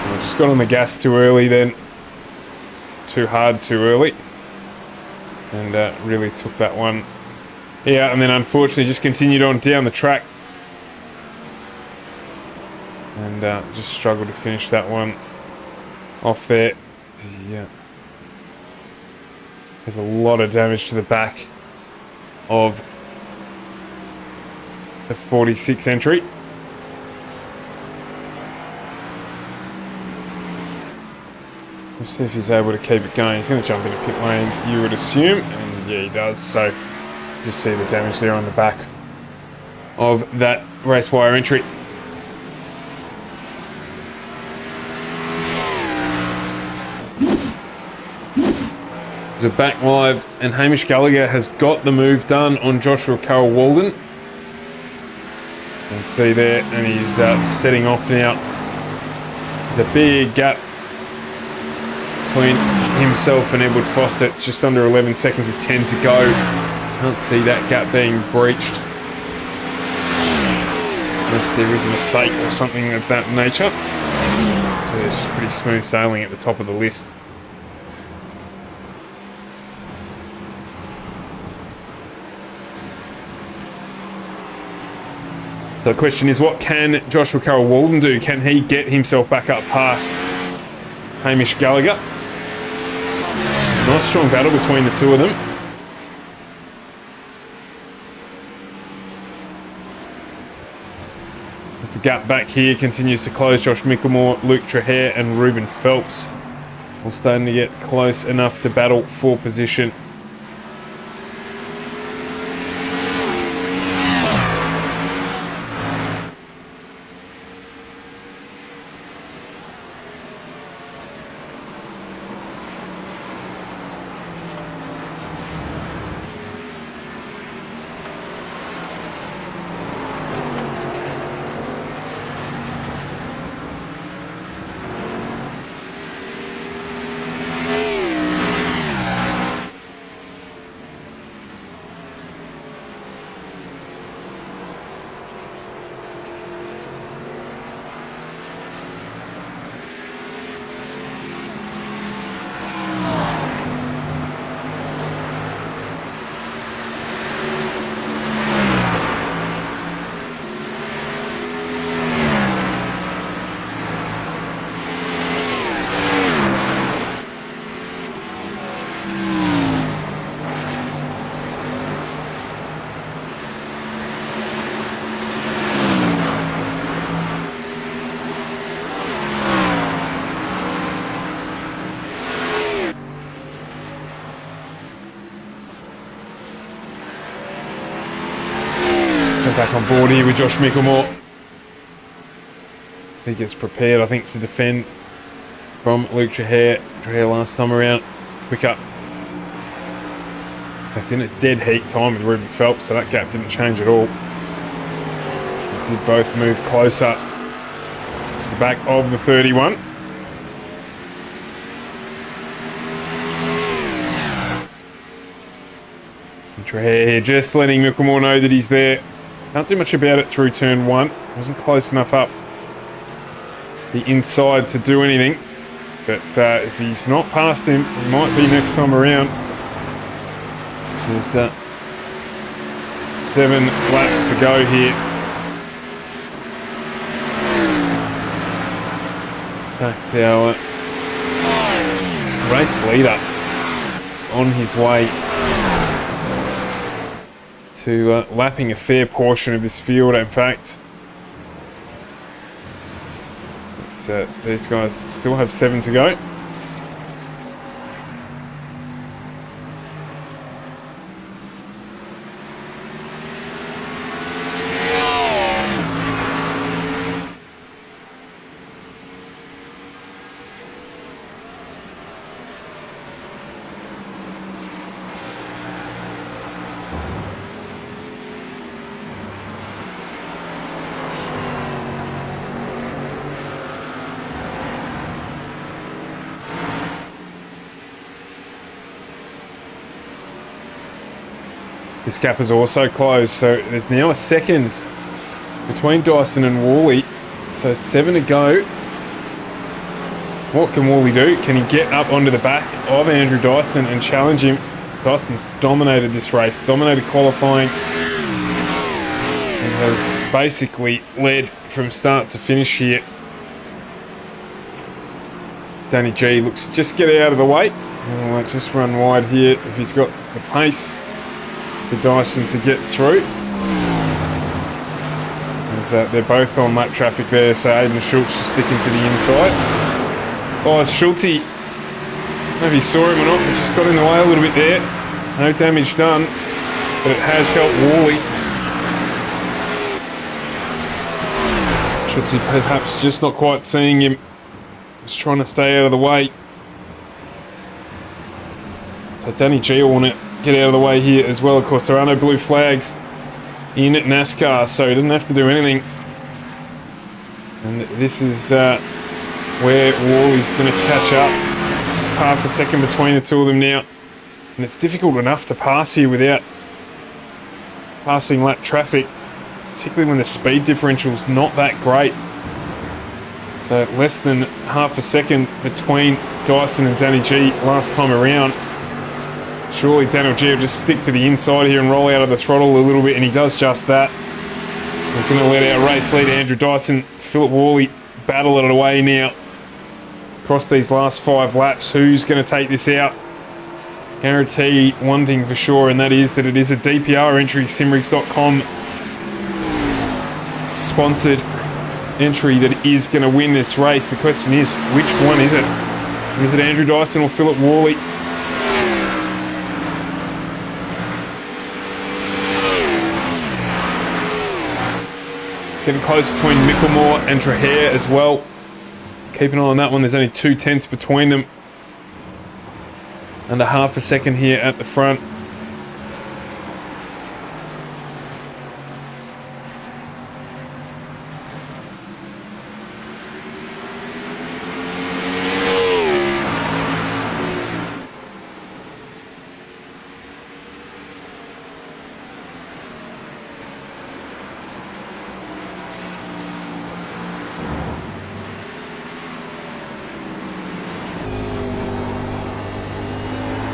[SPEAKER 1] I just got on the gas too early then. Too hard too early. And really took that one. Yeah, and then unfortunately just continued on down the track. And just struggled to finish that one off there. Yeah. There's a lot of damage to the back of the 46 entry. Let's see if he's able to keep it going. He's going to jump into pit lane, you would assume. And yeah, he does. So just see the damage there on the back of that race wire entry. So back live, and Hamish Gallagher has got the move done on Joshua Carroll-Walden. You can see there, and he's setting off now. There's a big gap between himself and Edward Foster, just under 11 seconds with 10 to go. Can't see that gap being breached. Unless there is a mistake or something of that nature. So it's pretty smooth sailing at the top of the list. So the question is, what can Joshua Carroll-Walden do? Can he get himself back up past Hamish Gallagher? It's a nice strong battle between the two of them. As the gap back here continues to close, Josh Mickelmore, Luke Trahair and Ruben Phelps all starting to get close enough to battle for position. Jump back on board here with Josh Mickelmore. He gets prepared, I think, to defend from Luke Trahere. Trahere last time around, quick up. In fact, in a dead heat time with Ruben Phelps, so that gap didn't change at all. They did both move closer to the back of the 31. Trahere here, just letting Mickelmore know that he's there. Can't do much about it through turn 1. Wasn't close enough up the inside to do anything. But if he's not past him, he might be next time around. There's 7 laps to go here. In fact, our race leader on his way to lapping a fair portion of this field, in fact. But, these guys still have 7 to go. This gap is also closed, so there's now a second between Dyson and Worley. So 7 to go. What can Worley do? Can he get up onto the back of Andrew Dyson and challenge him? Dyson's dominated this race, dominated qualifying, and has basically led from start to finish here. It's Danny G, looks to just get out of the way. Might just run wide here if he's got the pace for Dyson to get through. As they're both on lap traffic there, so Aiden Schultz just sticking to the inside. Oh, it's Schultz. I don't know if you saw him or not, but just got in the way a little bit there. No damage done, but it has helped Worley. Schultz perhaps just not quite seeing him. Just trying to stay out of the way. So Danny G will want to get out of the way here as well. Of course, there are no blue flags in NASCAR, so he doesn't have to do anything. And this is where Worley's going to catch up. It's just half a second between the two of them now. And it's difficult enough to pass here without passing lap traffic, particularly when the speed differential's not that great. So less than half a second between Dyson and Danny G last time around. Surely Daniel G will just stick to the inside here and roll out of the throttle a little bit, and he does just that. He's going to let our race leader Andrew Dyson, Philip Worley, battle it away now. Across these last 5 laps, who's going to take this out? Guarantee one thing for sure, and that is that it is a DPR entry, simrigs.com sponsored entry that is going to win this race. The question is, which one is it? Is it Andrew Dyson or Philip Worley? It's getting close between Mickelmore and Trahere as well. Keep an eye on that one. There's only 2 tenths between them. Under half a second here at the front.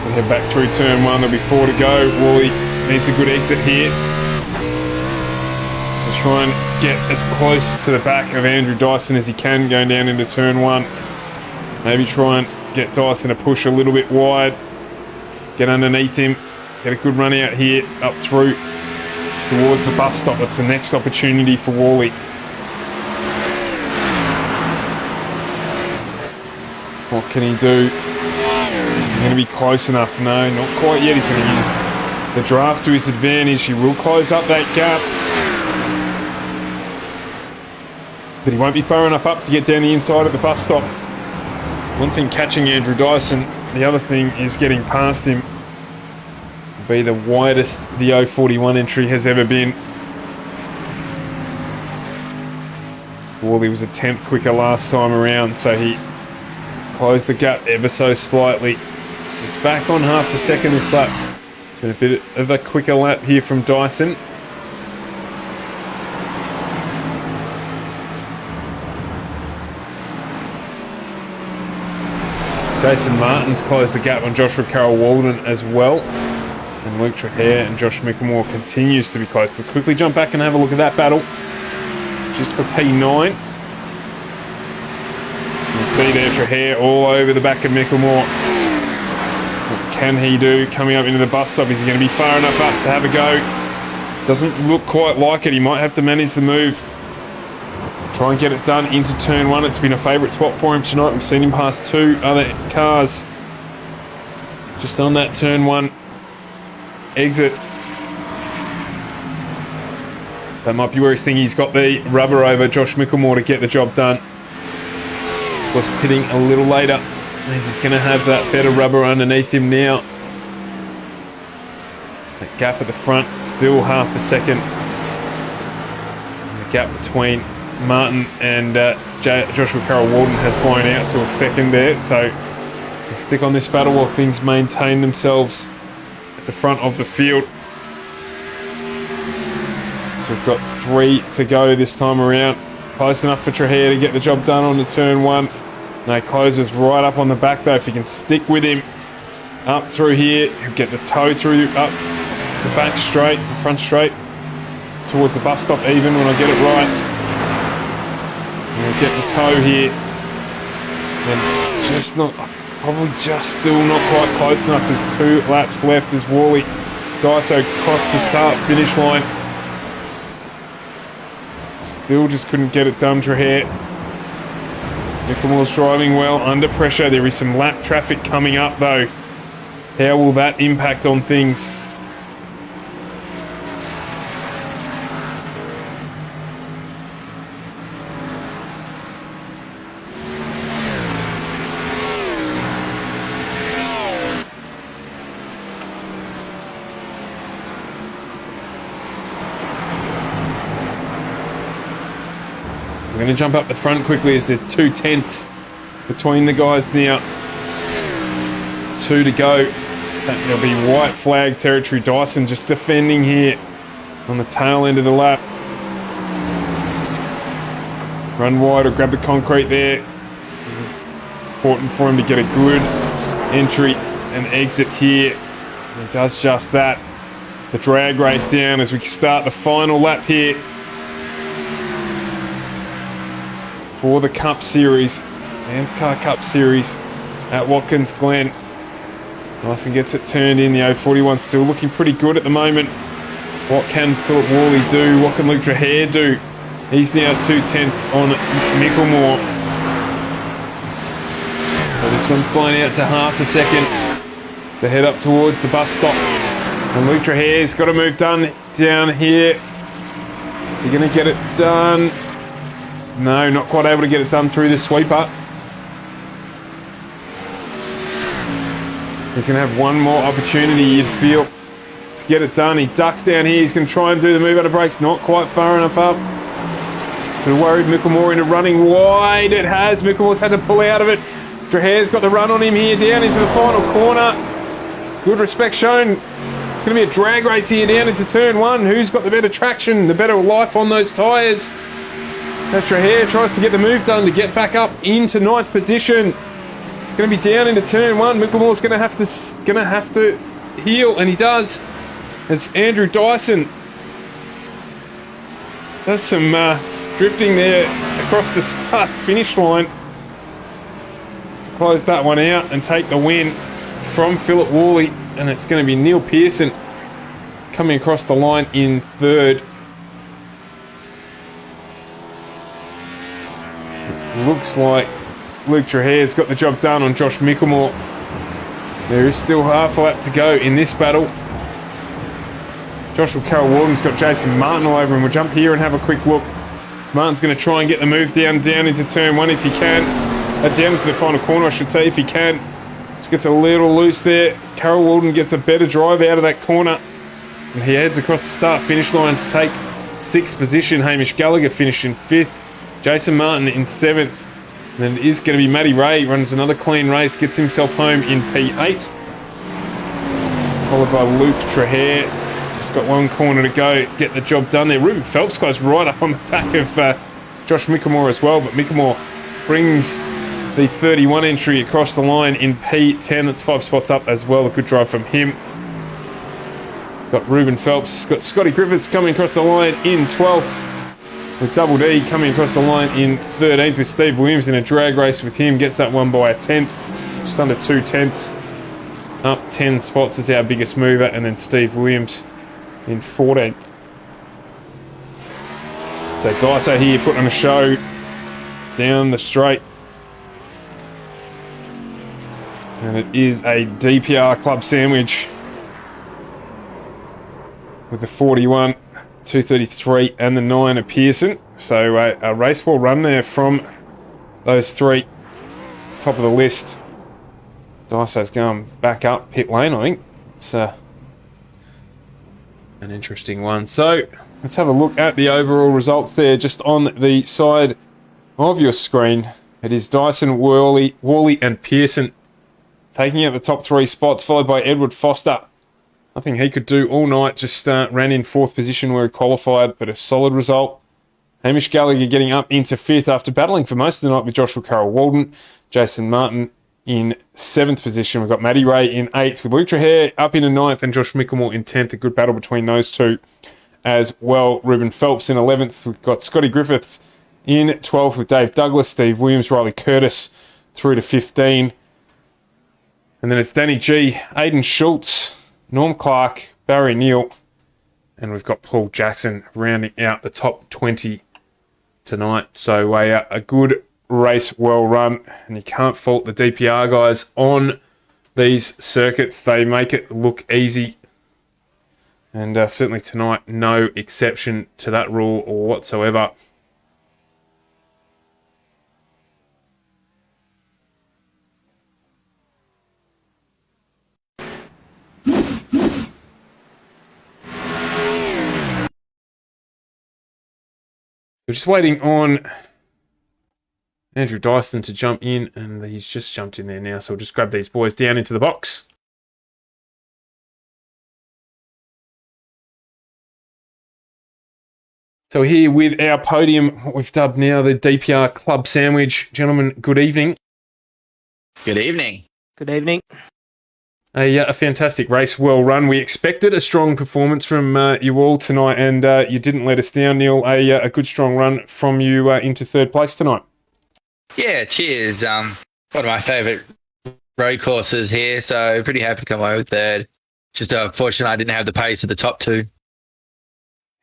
[SPEAKER 1] Head back through turn 1, there'll be 4 to go. Worley needs a good exit here. So try and get as close to the back of Andrew Dyson as he can going down into turn 1. Maybe try and get Dyson to push a little bit wide. Get underneath him. Get a good run out here, up through towards the bus stop. That's the next opportunity for Worley. What can he do? Is he going to be close enough? No, not quite yet. He's going to use the draft to his advantage. He will close up that gap. but he won't be far enough up to get down the inside of the bus stop. One thing catching Andrew Dyson, the other thing is getting past him. Will be the widest the 041 entry has ever been. Worley was a 10th quicker last time around, so he closed the gap ever so slightly. It's just back on half a second this lap. It's been a bit of a quicker lap here from Dyson. Jason Martin's closed the gap on Joshua Carroll-Walden as well. And Luke Trahare and Josh Mickelmore continues to be close. Let's quickly jump back and have a look at that battle. Just for P9. You can see there Trahare all over the back of Mickelmore. What can he do coming up into the bus stop? Is he going to be far enough up to have a go? Doesn't look quite like it. He might have to manage the move. Try and get it done into turn 1. It's been a favourite spot for him tonight. We've seen him pass 2 other cars just on that turn 1 exit. That might be where he's thinking he's got the rubber over Josh Mickelmore to get the job done. Of course, pitting a little later means he's going to have that better rubber underneath him now. That gap at the front, still half a second. And the gap between Martin and Joshua Carroll-Walden has blown out to a second there, so we'll stick on this battle while things maintain themselves at the front of the field. So we've got 3 to go this time around. Close enough for Trahare to get the job done on the turn 1. No, he closes right up on the back though. If he can stick with him up through here, he'll get the toe through up the back straight, the front straight towards the bus stop even when I get it right. We'll get the toe here, and just not, probably just still not quite close enough. There's 2 laps left as Worley Dyso crossed the start-finish line. Still just couldn't get it done, Trahare. Mickelmore's driving well under pressure. There is some lap traffic coming up though. How will that impact on things? We're going to jump up the front quickly as there's 2 tenths between the guys now. 2 to go. There'll be white flag territory. Dyson just defending here on the tail end of the lap. Run wide or grab the concrete there. Important for him to get a good entry and exit here. And he does just that. The drag race down as we start the final lap here for the Cup Series, ANZCAR Cup Series at Watkins Glen. Dyson gets it turned in. The 041 still looking pretty good at the moment. What can Philip Worley do? What can Luke Trahare do? He's now 2 tenths on Mickelmore. So this one's blown out to half a second to head up towards the bus stop. And Luke Trahare's got to move down here. Is he going to get it done? No, not quite able to get it done through the sweeper. He's going to have one more opportunity, you'd feel, to get it done. He ducks down here. He's going to try and do the move out of brakes. Not quite far enough up. Could have worried Mickelmore into running wide. It has. Mickelmore's had to pull out of it. Trahare's got the run on him here down into the final corner. Good respect shown. It's going to be a drag race here down into turn 1. Who's got the better traction, the better life on those tyres? As Trahare tries to get the move done to get back up into 9th position. It's going to be down into turn 1. Mickelmore's going to have to heel, and he does. As Andrew Dyson does some drifting there across the start-finish line to close that one out and take the win from Philip Worley. And it's going to be Neil Pearson coming across the line in 3rd. Looks like Luke Trahare's got the job done on Josh Mickelmore. There is still half a lap to go in this battle. Joshua Carroll-Walden's got Jason Martin all over him. We'll jump here and have a quick look. Martin's going to try and get the move down into turn 1 if he can. Down into the final corner, I should say, if he can. Just gets a little loose there. Carol Walden gets a better drive out of that corner. And he heads across the start-finish line to take 6th position. Hamish Gallagher finished in 5th. Jason Martin in 7th. And then it is going to be Matty Ray. Runs another clean race. Gets himself home in P8. Followed by Luke Trahere. Just got one corner to go. Get the job done there. Ruben Phelps goes right up on the back of Josh Mickamore as well. But Mickamore brings the 31 entry across the line in P10. That's 5 spots up as well. A good drive from him. Got Ruben Phelps. Got Scotty Griffiths coming across the line in 12th. With Double D coming across the line in 13th with Steve Williams in a drag race with him. Gets that one by a 10th. Just under 2 tenths. Up 10 spots is our biggest mover. And then Steve Williams in 14th. So Daiso here putting on a show down the straight. And it is a DPR Club Sandwich with the 41, 233 and the 9 of Pearson. So a race ball run there from those 3. Top of the list. Daiso's going back up pit lane, I think. It's an interesting one. So let's have a look at the overall results there just on the side of your screen. It is Dyson, Worley and Pearson taking out the top 3 spots, followed by Edward Foster. Nothing he could do all night, just ran in 4th position where he qualified, but a solid result. Hamish Gallagher getting up into 5th after battling for most of the night with Joshua Carroll Walden. Jason Martin in 7th position. We've got Matty Ray in 8th with Luke Trahere up into 9th and Josh Mickelmore in 10th. A good battle between those two as well. Ruben Phelps in 11th. We've got Scotty Griffiths in 12th with Dave Douglas, Steve Williams, Riley Curtis through to 15. And then it's Danny G, Aidan Schultz, Norm Clark, Barry Neal, and we've got Paul Jackson rounding out the top 20 tonight. So a good race, well run, and you can't fault the DPR guys on these circuits. They make it look easy, and certainly tonight, no exception to that rule whatsoever. We're just waiting on Andrew Dyson to jump in, and he's just jumped in there now, so we'll just grab these boys down into the box. So here with our podium, what we've dubbed now the DPR Club Sandwich. Gentlemen, good evening.
[SPEAKER 2] Good evening.
[SPEAKER 3] Good evening.
[SPEAKER 1] A fantastic race, well run. We expected a strong performance from you all tonight, and you didn't let us down, Neil. A good strong run from you into 3rd place tonight.
[SPEAKER 2] Yeah, cheers. One of my favourite road courses here, so pretty happy to come away with 3rd. Just unfortunate I didn't have the pace of the top 2.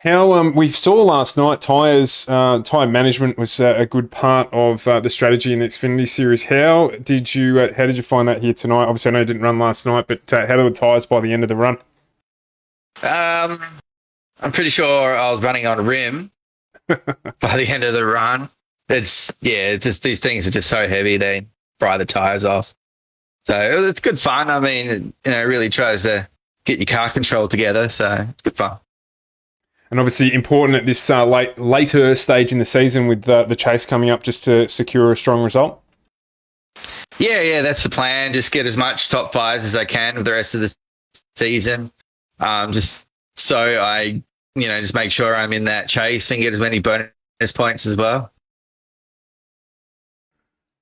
[SPEAKER 1] How we saw last night, tyre management was a good part of the strategy in the Xfinity Series. How did you find that here tonight? Obviously, I know you didn't run last night, but how were the tyres by the end of the run?
[SPEAKER 2] I'm pretty sure I was running on a rim by the end of the run. It's just these things are just so heavy they fry the tyres off. So it's good fun. I mean, it really tries to get your car control together. So it's good fun.
[SPEAKER 1] And obviously important at this later stage in the season with the chase coming up just to secure a strong result?
[SPEAKER 2] Yeah, that's the plan. Just get as much top 5s as I can with the rest of the season. Just so I, just make sure I'm in that chase and get as many bonus points as well.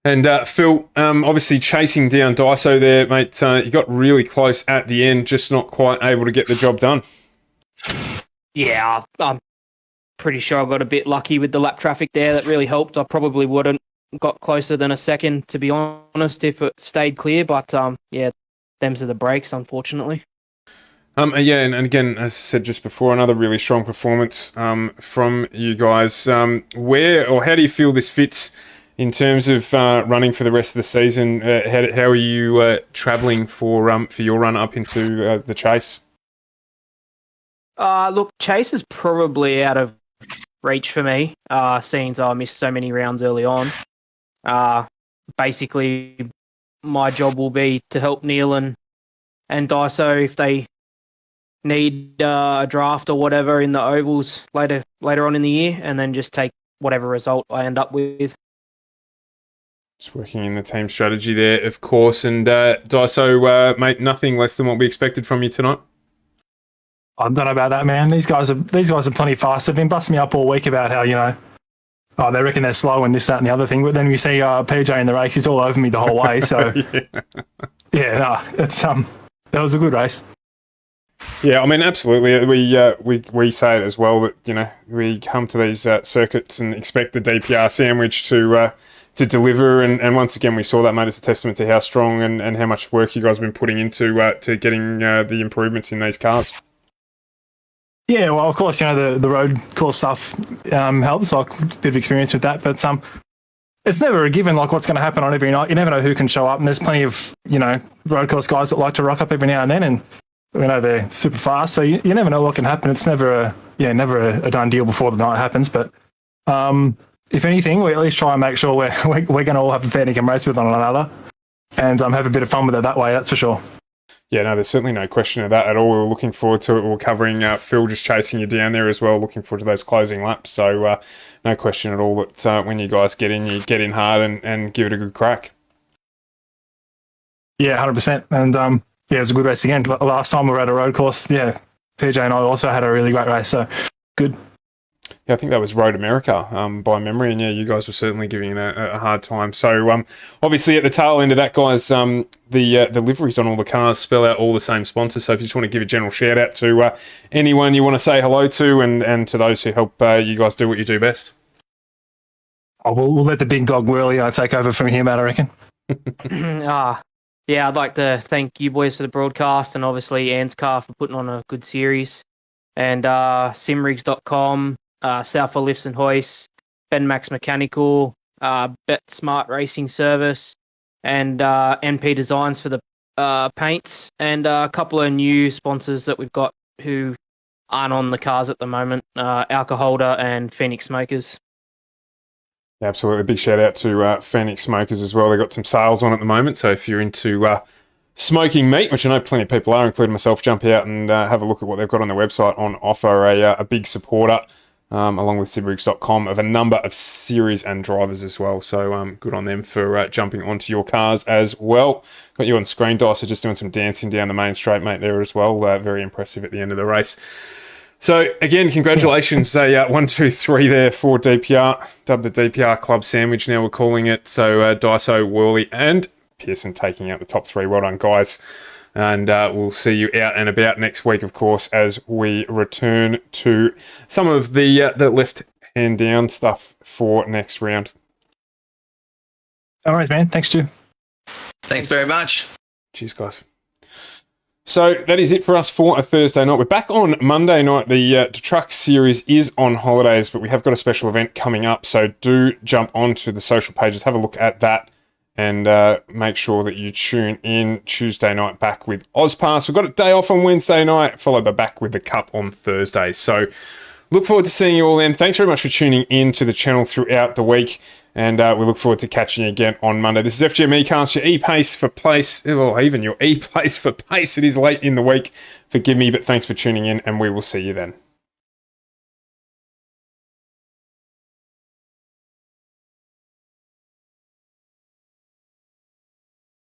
[SPEAKER 1] And Phil, obviously chasing down Daiso there, mate, you got really close at the end, just not quite able to get the job done.
[SPEAKER 3] Yeah, I'm pretty sure I got a bit lucky with the lap traffic there. That really helped. I probably wouldn't got closer than a second, to be honest, if it stayed clear. But, them's are the brakes, unfortunately.
[SPEAKER 1] And again, as I said just before, another really strong performance from you guys. Where or how do you feel this fits in terms of running for the rest of the season? How are you travelling for your run up into the chase?
[SPEAKER 3] Look, Chase is probably out of reach for me, seeing I missed so many rounds early on. Basically, my job will be to help Neil and Daiso if they need a draft or whatever in the ovals later on in the year, and then just take whatever result I end up with.
[SPEAKER 1] Just working in the team strategy there, of course. And Daiso, mate, nothing less than what we expected from you tonight.
[SPEAKER 4] I don't know about that, man. These guys are plenty fast. They've been busting me up all week about how, they reckon they're slow and this, that, and the other thing. But then you see PJ in the race; he's all over me the whole way. So it's that was a good race. Yeah,
[SPEAKER 1] I mean, absolutely. We say it as well that we come to these circuits and expect the DPR sandwich to deliver, and once again we saw that, mate. It's a testament to how strong and how much work you guys have been putting into to getting the improvements in these cars.
[SPEAKER 4] Yeah, well, of course, the road course stuff helps. Like, it's a bit of experience with that, but it's never a given. Like, what's going to happen on every night? You never know who can show up, and there's plenty of road course guys that like to rock up every now and then, and they're super fast. So you never know what can happen. It's never a done deal before the night happens. But if anything, we at least try and make sure we're going to all have a fair dinkum race with one another, and have a bit of fun with it that way. That's for sure.
[SPEAKER 1] Yeah, no, there's certainly no question of that at all. We're looking forward to it. We're covering Phil just chasing you down there as well. Looking forward to those closing laps. So no question at all that when you guys get in, you get in hard and give it a good crack.
[SPEAKER 4] Yeah, 100%. And it was a good race again. Last time we were at a road course, PJ and I also had a really great race. So good.
[SPEAKER 1] Yeah, I think that was Road America by memory, and you guys were certainly giving it a hard time. So obviously at the tail end of that, guys, the liveries on all the cars spell out all the same sponsors. So if you just want to give a general shout out to anyone you want to say hello to, and to those who help you guys do what you do best.
[SPEAKER 4] We'll let the big dog Whirly take over from here, Matt, I reckon.
[SPEAKER 3] Yeah, I'd like to thank you boys for the broadcast, and obviously ANZCAR for putting on a good series, and simrigs.com. South Lifts and Hoists, Ben Max Mechanical, Bet Smart Racing Service, and NP Designs for the paints, and a couple of new sponsors that we've got who aren't on the cars at the moment, Alcoholder and Phoenix Smokers.
[SPEAKER 1] Absolutely. Big shout out to Phoenix Smokers as well. They've got some sales on at the moment, so if you're into smoking meat, which I know plenty of people are, including myself, jump out and have a look at what they've got on their website on offer. A big supporter, along with sidrigs.com, of a number of series and drivers as well. So good on them for jumping onto your cars as well. Got you on screen, Dicer, just doing some dancing down the main straight, mate, there as well. Very impressive at the end of the race. So again, congratulations. 1, 2, 3 there for DPR. Dubbed the DPR Club Sandwich, now we're calling it. So Daiso, Worley and Pearson taking out the top 3. Well done, guys. And we'll see you out and about next week, of course, as we return to some of the left hand down stuff for next round.
[SPEAKER 4] No worries, man. Thanks, Stu.
[SPEAKER 2] Thanks very much.
[SPEAKER 1] Cheers, guys. So that is it for us for a Thursday night. We're back on Monday night. The truck series is on holidays, but we have got a special event coming up. So do jump onto the social pages, have a look at that, and make sure that you tune in Tuesday night back with Ozpass. We've got a day off on Wednesday night, followed by back with the Cup on Thursday. So look forward to seeing you all then. Thanks very much for tuning in to the channel throughout the week, and we look forward to catching you again on Monday. This is FGM eCast, your E-Pace for place, or even your E-Place for pace. It is late in the week. Forgive me, but thanks for tuning in, and we will see you then.